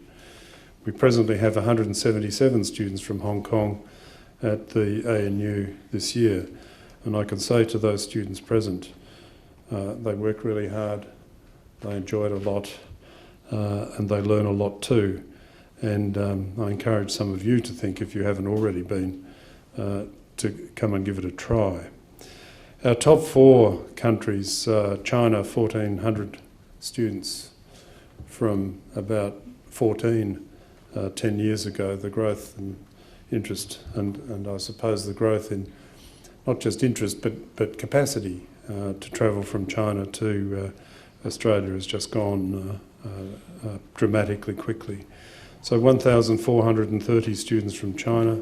We presently have 177 students from Hong Kong at the ANU this year, and I can say to those students present, they work really hard, they enjoy it a lot, and they learn a lot too. And I encourage some of you to think, if you haven't already been, to come and give it a try. Our top 4 countries, China, 1,400 students from about 14 10 years ago. The growth and interest and I suppose the growth in not just interest but capacity to travel from China to Australia has just gone dramatically quickly. So 1,430 students from China,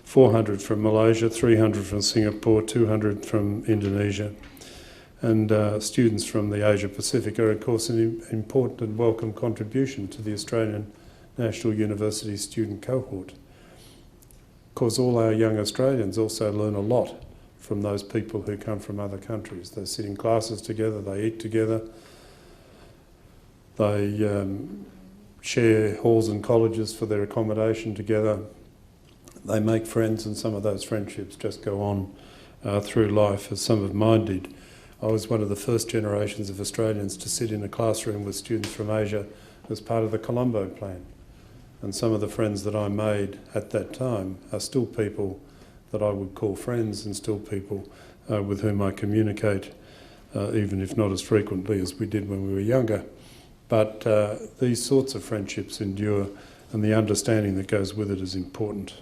400 from Malaysia, 300 from Singapore, 200 from Indonesia, and students from the Asia Pacific are of course an important and welcome contribution to the Australian National University student cohort. Of course all our young Australians also learn a lot from those people who come from other countries. They sit in classes together, they eat together, they share halls and colleges for their accommodation together. They make friends, and some of those friendships just go on through life, as some of mine did I was one of the first generations of Australians to sit in a classroom with students from Asia as part of the Colombo plan. And some of the friends that I made at that time are still people that I would call friends and still people with whom I communicate, even if not as frequently as we did when we were younger. But these sorts of friendships endure, and the understanding that goes with it is important,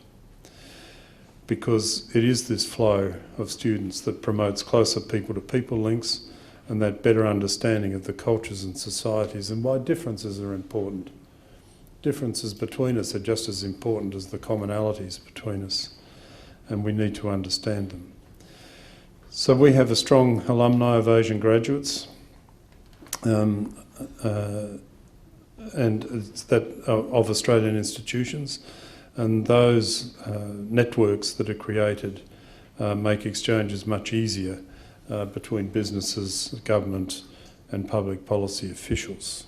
because it is this flow of students that promotes closer people-to-people links and that better understanding of the cultures and societies and why differences are important. Differences between us are just as important as the commonalities between us, and we need to understand them. So we have a strong alumni of Asian graduates, and it's that of Australian institutions, and those networks that are created make exchanges much easier between businesses, government and public policy officials.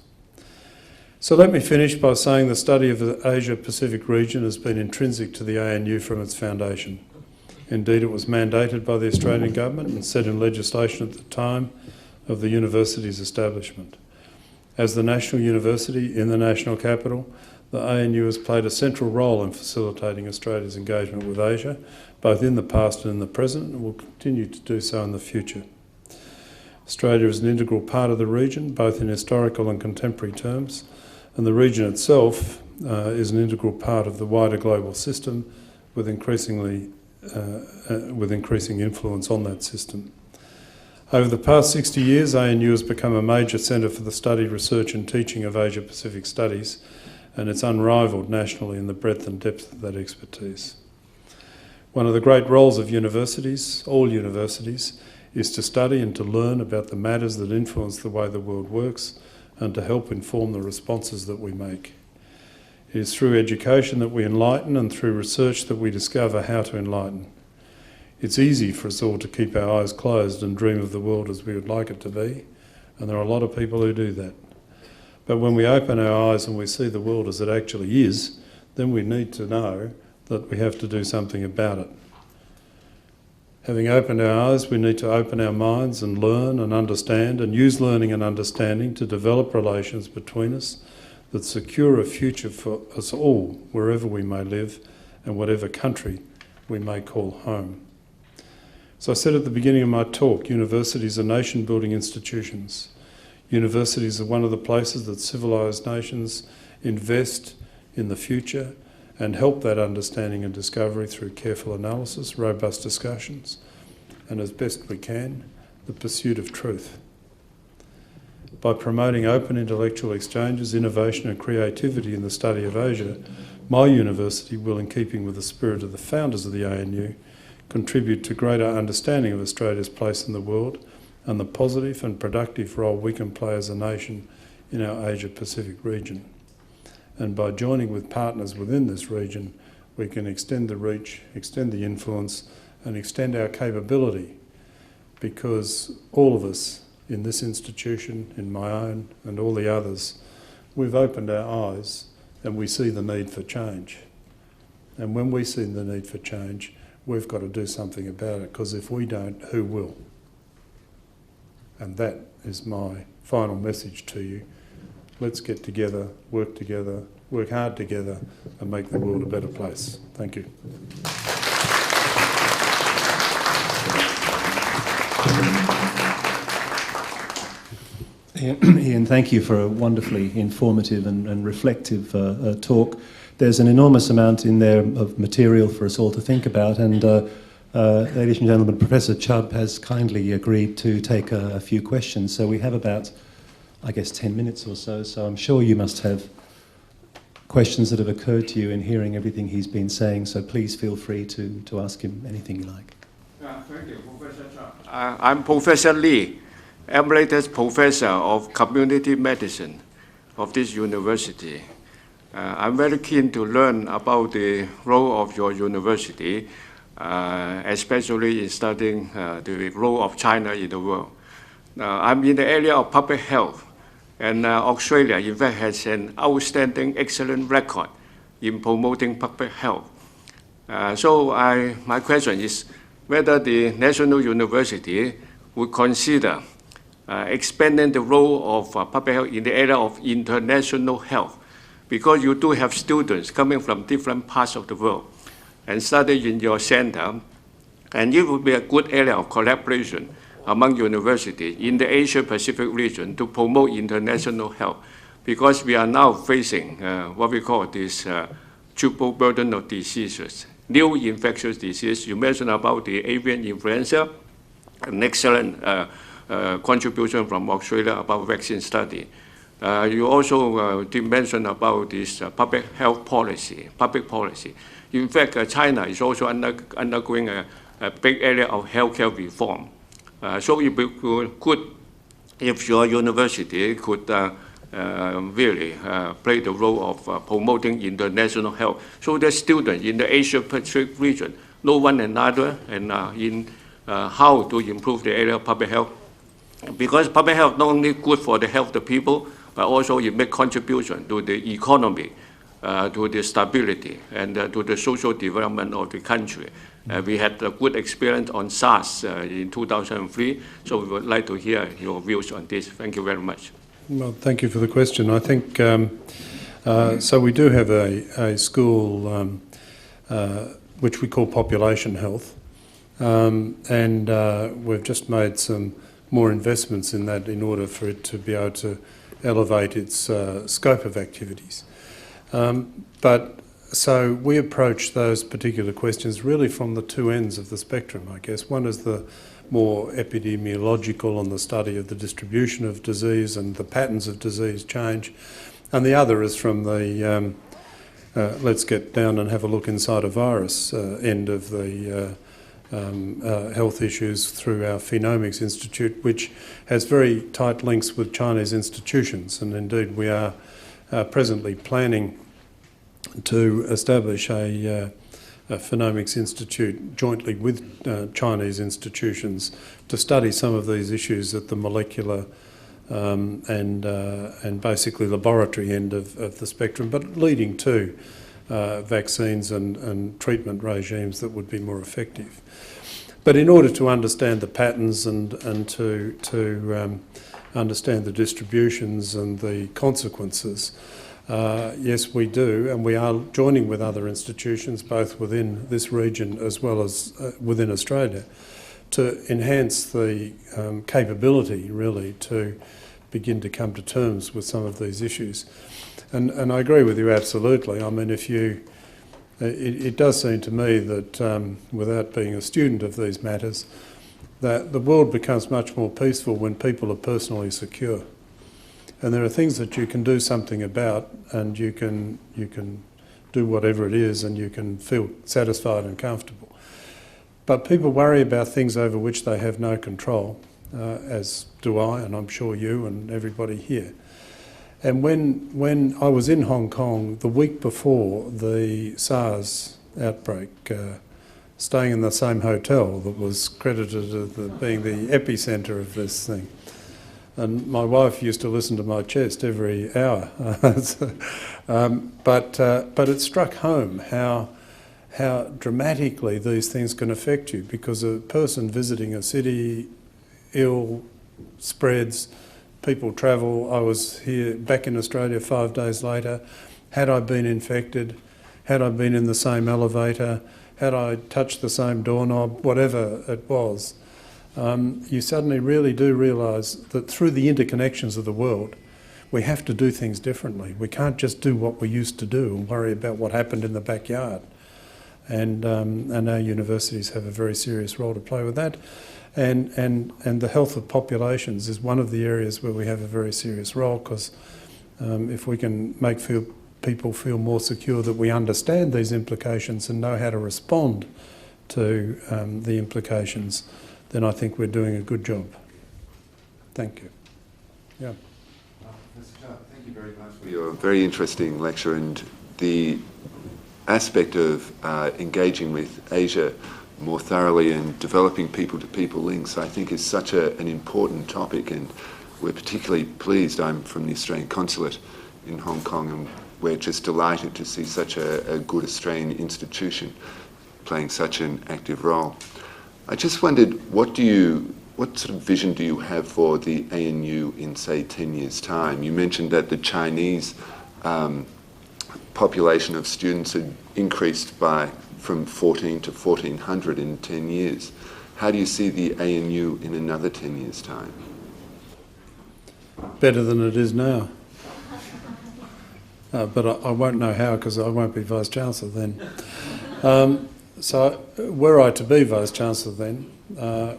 So let me finish by saying the study of the Asia-Pacific region has been intrinsic to the ANU from its foundation. Indeed, it was mandated by the Australian government and set in legislation at the time of the university's establishment. As the national university in the national capital, the ANU has played a central role in facilitating Australia's engagement with Asia, both in the past and in the present, and will continue to do so in the future. Australia is an integral part of the region, both in historical and contemporary terms, and the region itself is an integral part of the wider global system with increasing influence on that system. Over the past 60 years, ANU has become a major centre for the study, research and teaching of Asia-Pacific studies, and it's unrivalled nationally in the breadth and depth of that expertise. One of the great roles of universities, all universities, is to study and to learn about the matters that influence the way the world works and to help inform the responses that we make. It is through education that we enlighten and through research that we discover how to enlighten. It's easy for us all to keep our eyes closed and dream of the world as we would like it to be, and there are a lot of people who do that. But when we open our eyes and we see the world as it actually is, then we need to know that we have to do something about it. Having opened our eyes, we need to open our minds and learn and understand and use learning and understanding to develop relations between us that secure a future for us all, wherever we may live and whatever country we may call home. So I said at the beginning of my talk, universities are nation-building institutions. Universities are one of the places that civilised nations invest in the future and help that understanding and discovery through careful analysis, robust discussions, and as best we can, the pursuit of truth. By promoting open intellectual exchanges, innovation and creativity in the study of Asia, my university will, in keeping with the spirit of the founders of the ANU, contribute to greater understanding of Australia's place in the world and the positive and productive role we can play as a nation in our Asia-Pacific region. And by joining with partners within this region, we can extend the reach, extend the influence, and extend our capability, because all of us in this institution, in my own and all the others, we've opened our eyes and we see the need for change. And when we see the need for change, we've got to do something about it, because if we don't, who will? And that is my final message to you. Let's get together, work hard together, and make the world a better place. Thank you. Ian, thank you for a wonderfully informative and reflective talk. There's an enormous amount in there of material for us all to think about, and ladies and gentlemen, Professor Chubb has kindly agreed to take a few questions. So we have about, I guess, 10 minutes or so, so I'm sure you must have questions that have occurred to you in hearing everything he's been saying, so please feel free to ask him anything you like. Thank you, Professor Chubb. I'm Professor Lee, Emeritus Professor of Community Medicine of this university. I'm very keen to learn about the role of your university, especially in studying the role of China in the world. I'm in the area of public health, and Australia, in fact, has an outstanding, excellent record in promoting public health. So my question is whether the National University would consider expanding the role of public health in the area of international health, because you do have students coming from different parts of the world and study in your center, and it would be a good area of collaboration among universities in the Asia-Pacific region to promote international health, because we are now facing what we call this triple burden of diseases, new infectious disease. You mentioned about the avian influenza, an excellent contribution from Australia about vaccine study. You also did mention about this public health policy, public policy. In fact, China is also undergoing a big area of healthcare reform. So it would be good if your university could really play the role of promoting international health, so that students in the Asia-Pacific region know one another and in how to improve the area of public health. Because public health not only good for the health of the people, but also it makes contribution to the economy, to the stability, and to the social development of the country. We had a good experience on SARS in 2003, so we would like to hear your views on this. Thank you very much. Well, thank you for the question. I think, so we do have a school which we call population health, and we've just made some more investments in that in order for it to be able to elevate its scope of activities. So we approach those particular questions really from the two ends of the spectrum, I guess. One is the more epidemiological on the study of the distribution of disease and the patterns of disease change, and the other is from the let's get down and have a look inside a virus end of the health issues through our Phenomics Institute, which has very tight links with Chinese institutions, and indeed we are presently planning to establish a Phenomics Institute jointly with Chinese institutions to study some of these issues at the molecular and basically laboratory end of the spectrum, but leading to vaccines and treatment regimes that would be more effective. But in order to understand the patterns and to understand the distributions and the consequences, yes, we do, and we are joining with other institutions, both within this region as well as within Australia, to enhance the capability, really, to begin to come to terms with some of these issues. And I agree with you absolutely. I mean, it does seem to me that, without being a student of these matters, that the world becomes much more peaceful when people are personally secure. And there are things that you can do something about, and you can do whatever it is, and you can feel satisfied and comfortable. But people worry about things over which they have no control, as do I, and I'm sure you and everybody here. And when I was in Hong Kong the week before the SARS outbreak, staying in the same hotel that was credited as being the epicentre of this thing, and my wife used to listen to my chest every hour. But it struck home how dramatically these things can affect you, because a person visiting a city ill spreads, people travel. I was here back in Australia 5 days later. Had I been infected, had I been in the same elevator, had I touched the same doorknob, whatever it was, you suddenly really do realise that through the interconnections of the world, we have to do things differently. We can't just do what we used to do and worry about what happened in the backyard. And our universities have a very serious role to play with that. And the health of populations is one of the areas where we have a very serious role, because if we can make people feel more secure that we understand these implications and know how to respond to the implications, then I think we're doing a good job. Thank you. Yeah. Professor Chubb, thank you very much for your very interesting lecture, and the aspect of engaging with Asia more thoroughly and developing people-to-people links, I think, is such an important topic, and we're particularly pleased. I'm from the Australian Consulate in Hong Kong, and we're just delighted to see such a good Australian institution playing such an active role. I just wondered, what do you what sort of vision do you have for the ANU in, say, 10 years' time? You mentioned that the Chinese population of students had increased from 14 to 1,400 in 10 years. How do you see the ANU in another 10 years' time? Better than it is now. But I won't know how, because I won't be Vice-Chancellor then. So were I to be Vice-Chancellor then,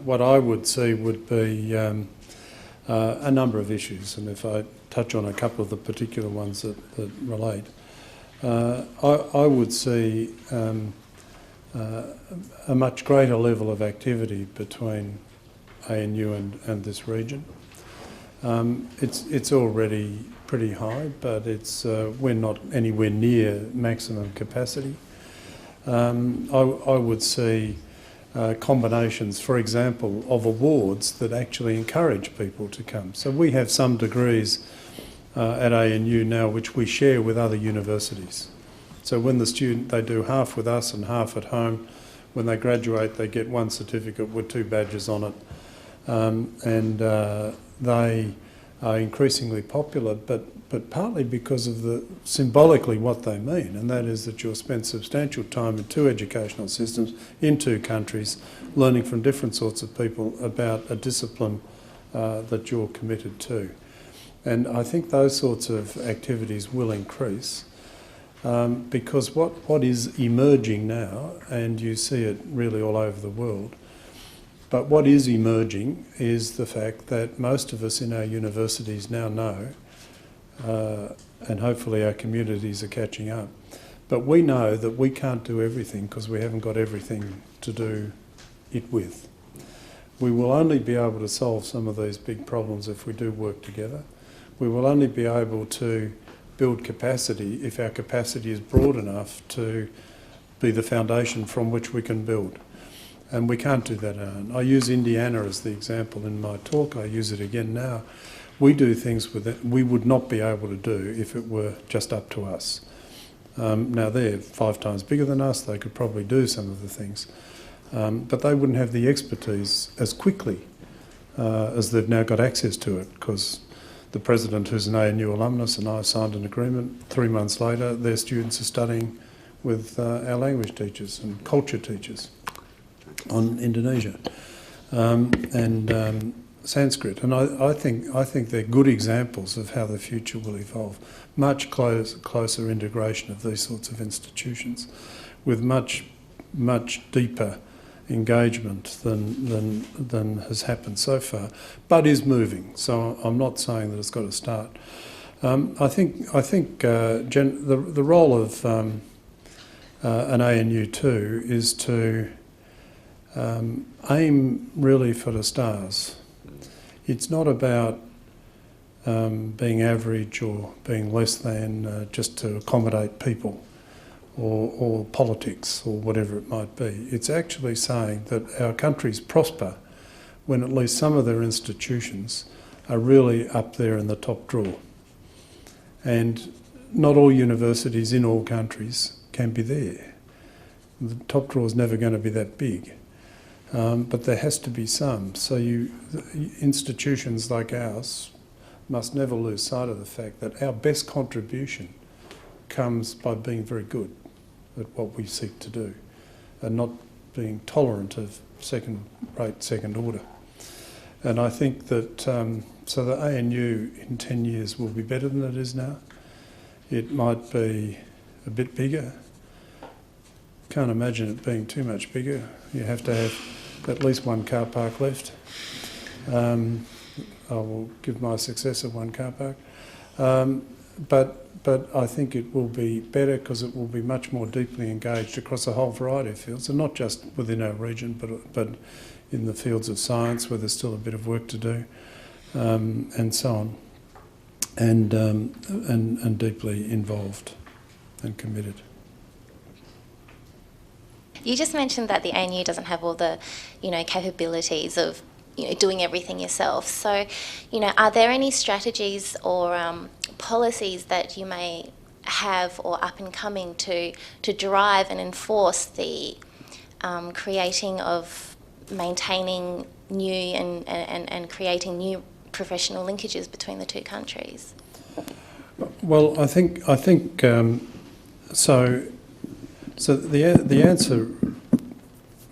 what I would see would be a number of issues, and if I touch on a couple of the particular ones that relate, I would see a much greater level of activity between ANU and this region. It's already pretty high, but we're not anywhere near maximum capacity. I would see combinations, for example, of awards that actually encourage people to come. So we have some degrees at ANU now which we share with other universities. So when they do half with us and half at home. When they graduate, they get one certificate with 2 badges on it. And they are increasingly popular, but partly because of symbolically what they mean, and that is that you'll spend substantial time in 2 educational systems in 2 countries, learning from different sorts of people about a discipline that you're committed to. And I think those sorts of activities will increase because what is emerging now, and you see it really all over the world, but what is emerging is the fact that most of us in our universities now know, and hopefully our communities are catching up, but we know that we can't do everything because we haven't got everything to do it with. We will only be able to solve some of these big problems if we do work together. We will only be able to build capacity if our capacity is broad enough to be the foundation from which we can build. And we can't do that alone. I use Indiana as the example in my talk. I use it again now. We do things with it we would not be able to do if it were just up to us. Now they're 5 times bigger than us. They could probably do some of the things. But they wouldn't have the expertise as quickly as they've now got access to it, because the president, who's an ANU alumnus, and I signed an agreement. 3 months later, their students are studying with our language teachers and culture teachers on Indonesia and Sanskrit. And I think they're good examples of how the future will evolve. Much closer integration of these sorts of institutions with much deeper engagement than has happened so far, but is moving. So I'm not saying that it's got to start. I think the role of an ANU too is to aim really for the stars. It's not about being average or being less than just to accommodate people or politics or whatever it might be. It's actually saying that our countries prosper when at least some of their institutions are really up there in the top drawer. And not all universities in all countries can be there. The top drawer is never going to be that big. But there has to be some. So institutions like ours must never lose sight of the fact that our best contribution comes by being very good at what we seek to do and not being tolerant of second-rate, second order. And I think that so the ANU in 10 years will be better than it is now. It might be a bit bigger. Can't imagine it being too much bigger. You have to have at least 1 car park left. I will give my successor 1 car park. But I think it will be better because it will be much more deeply engaged across a whole variety of fields, and not just within our region, but in the fields of science where there's still a bit of work to do, and so on, and deeply involved and committed. You just mentioned that the ANU doesn't have all the, capabilities of, doing everything yourself. So, are there any strategies or policies that you may have or up and coming to drive and enforce the creating of maintaining new and creating new professional linkages between the two countries? Well, I think so. So the answer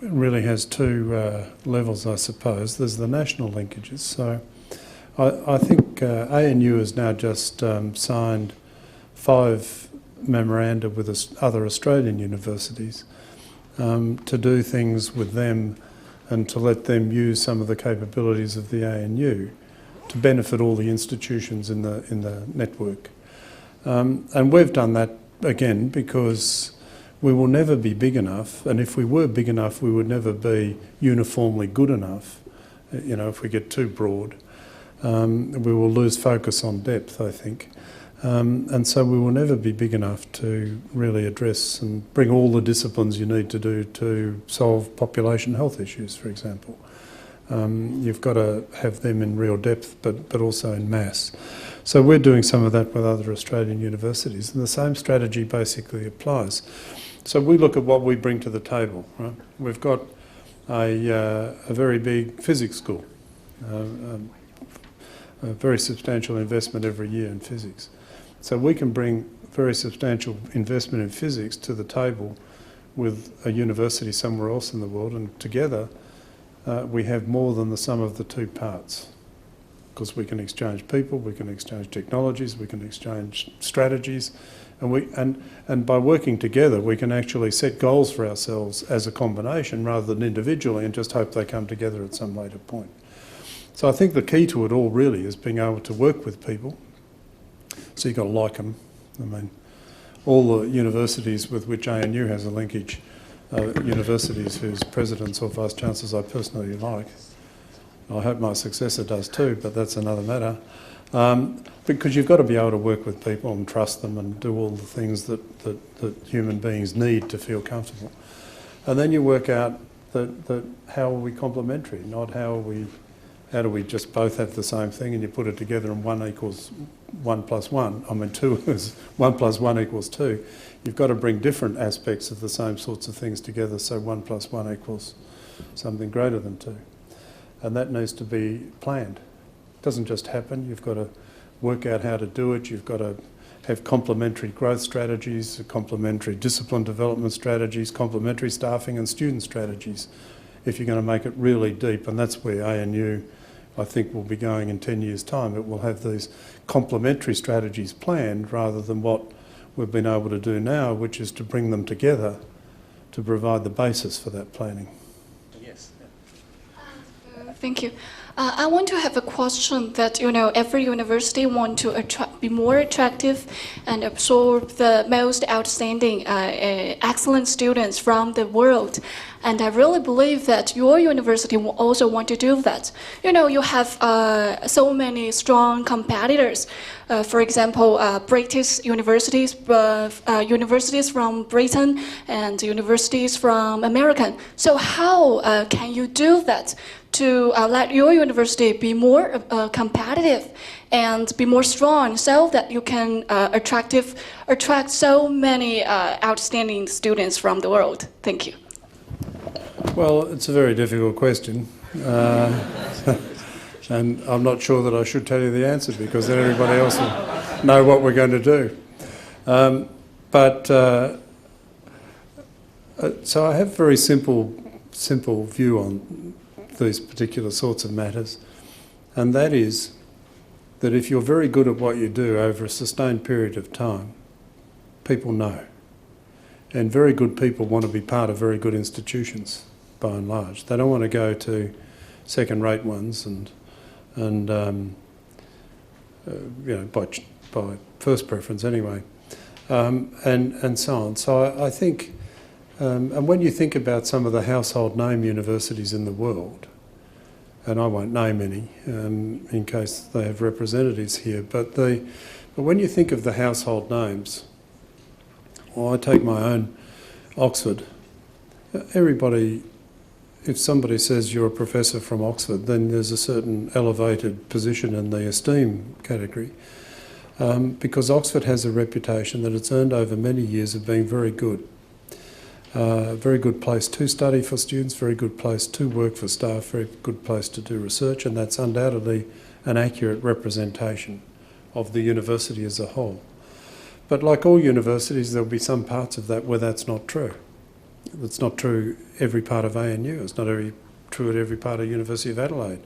really has two levels, I suppose. There's the national linkages. So I think ANU has now just signed 5 memoranda with other Australian universities to do things with them and to let them use some of the capabilities of the ANU to benefit all the institutions in the network. And we've done that again because we will never be big enough, and if we were big enough we would never be uniformly good enough. You know, if we get too broad, we will lose focus on depth, I think. And so we will never be big enough to really address and bring all the disciplines you need to do to solve population health issues, for example. You've got to have them in real depth, but also in mass. So we're doing some of that with other Australian universities, and the same strategy basically applies. So we look at what we bring to the table, right? We've got a very big physics school, a very substantial investment every year in physics. So we can bring very substantial investment in physics to the table with a university somewhere else in the world, and together we have more than the sum of the two parts, because we can exchange people, we can exchange technologies, we can exchange strategies, and by working together we can actually set goals for ourselves as a combination rather than individually and just hope they come together at some later point. So I think the key to it all really is being able to work with people. So you've got to like them. I mean, all the universities with which ANU has a linkage are universities whose presidents or vice chancellors I personally like. I hope my successor does too, but that's another matter. Because you've got to be able to work with people and trust them and do all the things that human beings need to feel comfortable. And then you work out that how are we complementary, not how do we just both have the same thing and you put it together and 1 equals 1 plus 1. I mean 2 is 1 plus 1 equals 2. You've got to bring different aspects of the same sorts of things together so 1 plus 1 equals something greater than 2. And that needs to be planned. It doesn't just happen. You've got to work out how to do it. You've got to have complementary growth strategies, complementary discipline development strategies, complementary staffing and student strategies if you're going to make it really deep. And that's where ANU, I think, will be going in 10 years' time. It will have these complementary strategies planned rather than what we've been able to do now, which is to bring them together to provide the basis for that planning. Yes. Thank you. I want to have a question that, every university want to be more attractive and absorb the most outstanding, excellent students from the world. And I really believe that your university will also want to do that. You have so many strong competitors. For example, British universities, universities from Britain and universities from America. So how can you do that to let your university be more competitive and be more strong so that you can attract so many outstanding students from the world? Thank you. Well, it's a very difficult question. And I'm not sure that I should tell you the answer because then everybody else will know what we're going to do. So I have a very simple view on these particular sorts of matters, and that is that if you're very good at what you do over a sustained period of time, people know. And very good people want to be part of very good institutions, by and large. They don't want to go to second-rate ones by first preference anyway, and so on. So I think, and when you think about some of the household name universities in the world, and I won't name any in case they have representatives here, but when you think of the household names, well, I take my own Oxford. Everybody, if somebody says you're a professor from Oxford, then there's a certain elevated position in the esteem category, because Oxford has a reputation that it's earned over many years of being very good. Very good place to study for students, very good place to work for staff, very good place to do research, and that's undoubtedly an accurate representation of the university as a whole. But like all universities, there'll be some parts of that where that's not true. It's not true every part of ANU, it's not true at every part of University of Adelaide.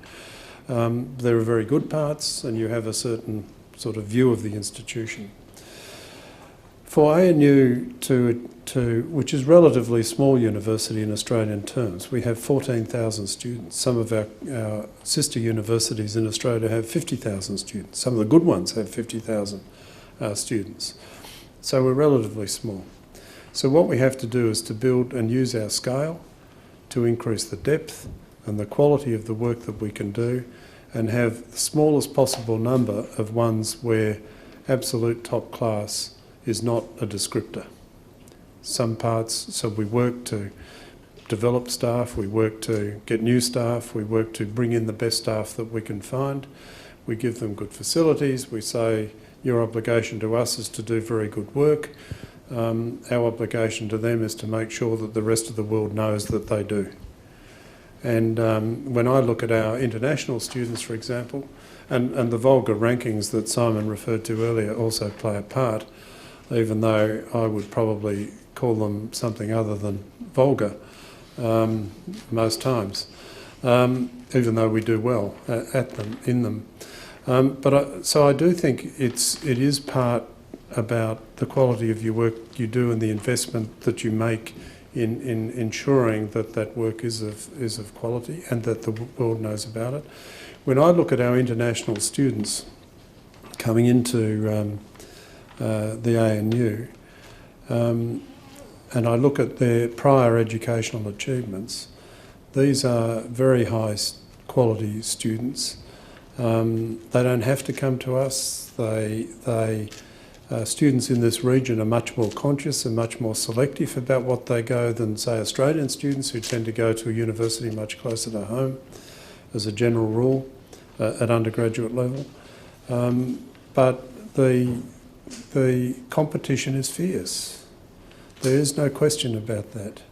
There are very good parts, and you have a certain sort of view of the institution. For ANU, which is a relatively small university in Australian terms, we have 14,000 students. Some of our sister universities in Australia have 50,000 students. Some of the good ones have 50,000 students. So we're relatively small. So what we have to do is to build and use our scale to increase the depth and the quality of the work that we can do, and have the smallest possible number of ones where absolute top class is not a descriptor. Some parts, so we work to develop staff, we work to get new staff, we work to bring in the best staff that we can find. We give them good facilities, we say your obligation to us is to do very good work. Our obligation to them is to make sure that the rest of the world knows that they do. And when I look at our international students, for example, and the vulgar rankings that Simon referred to earlier also play a part, even though I would probably call them something other than vulgar most times, even though we do well at them, in them. So I do think it is part about the quality of your work you do and the investment that you make in ensuring that that work is of quality and that the world knows about it. When I look at our international students coming into the ANU, and I look at their prior educational achievements, these are very high quality students. They don't have to come to us. Students in this region are much more conscious and much more selective about what they go than, say, Australian students who tend to go to a university much closer to home, as a general rule, at undergraduate level. But the competition is fierce. There is no question about that.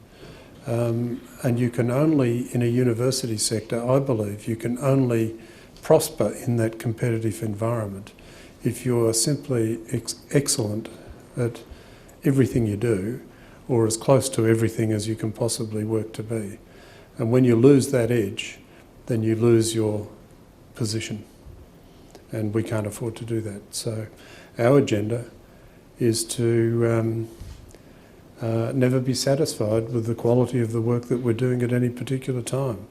And you can only, in a university sector, I believe, you can only prosper in that competitive environment if you are simply excellent at everything you do, or as close to everything as you can possibly work to be. And when you lose that edge, then you lose your position. And we can't afford to do that. So our agenda is to never be satisfied with the quality of the work that we're doing at any particular time.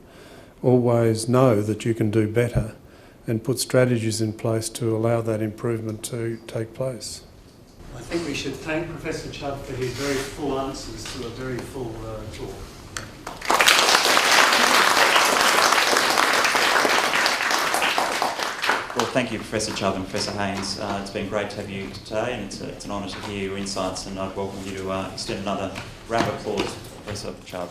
Always know that you can do better and put strategies in place to allow that improvement to take place. I think we should thank Professor Chubb for his very full answers to a very full talk. Well, thank you, Professor Chubb and Professor Haynes. It's been great to have you today, and it's an honour to hear your insights, and I'd welcome you to extend another round of applause to Professor Chubb.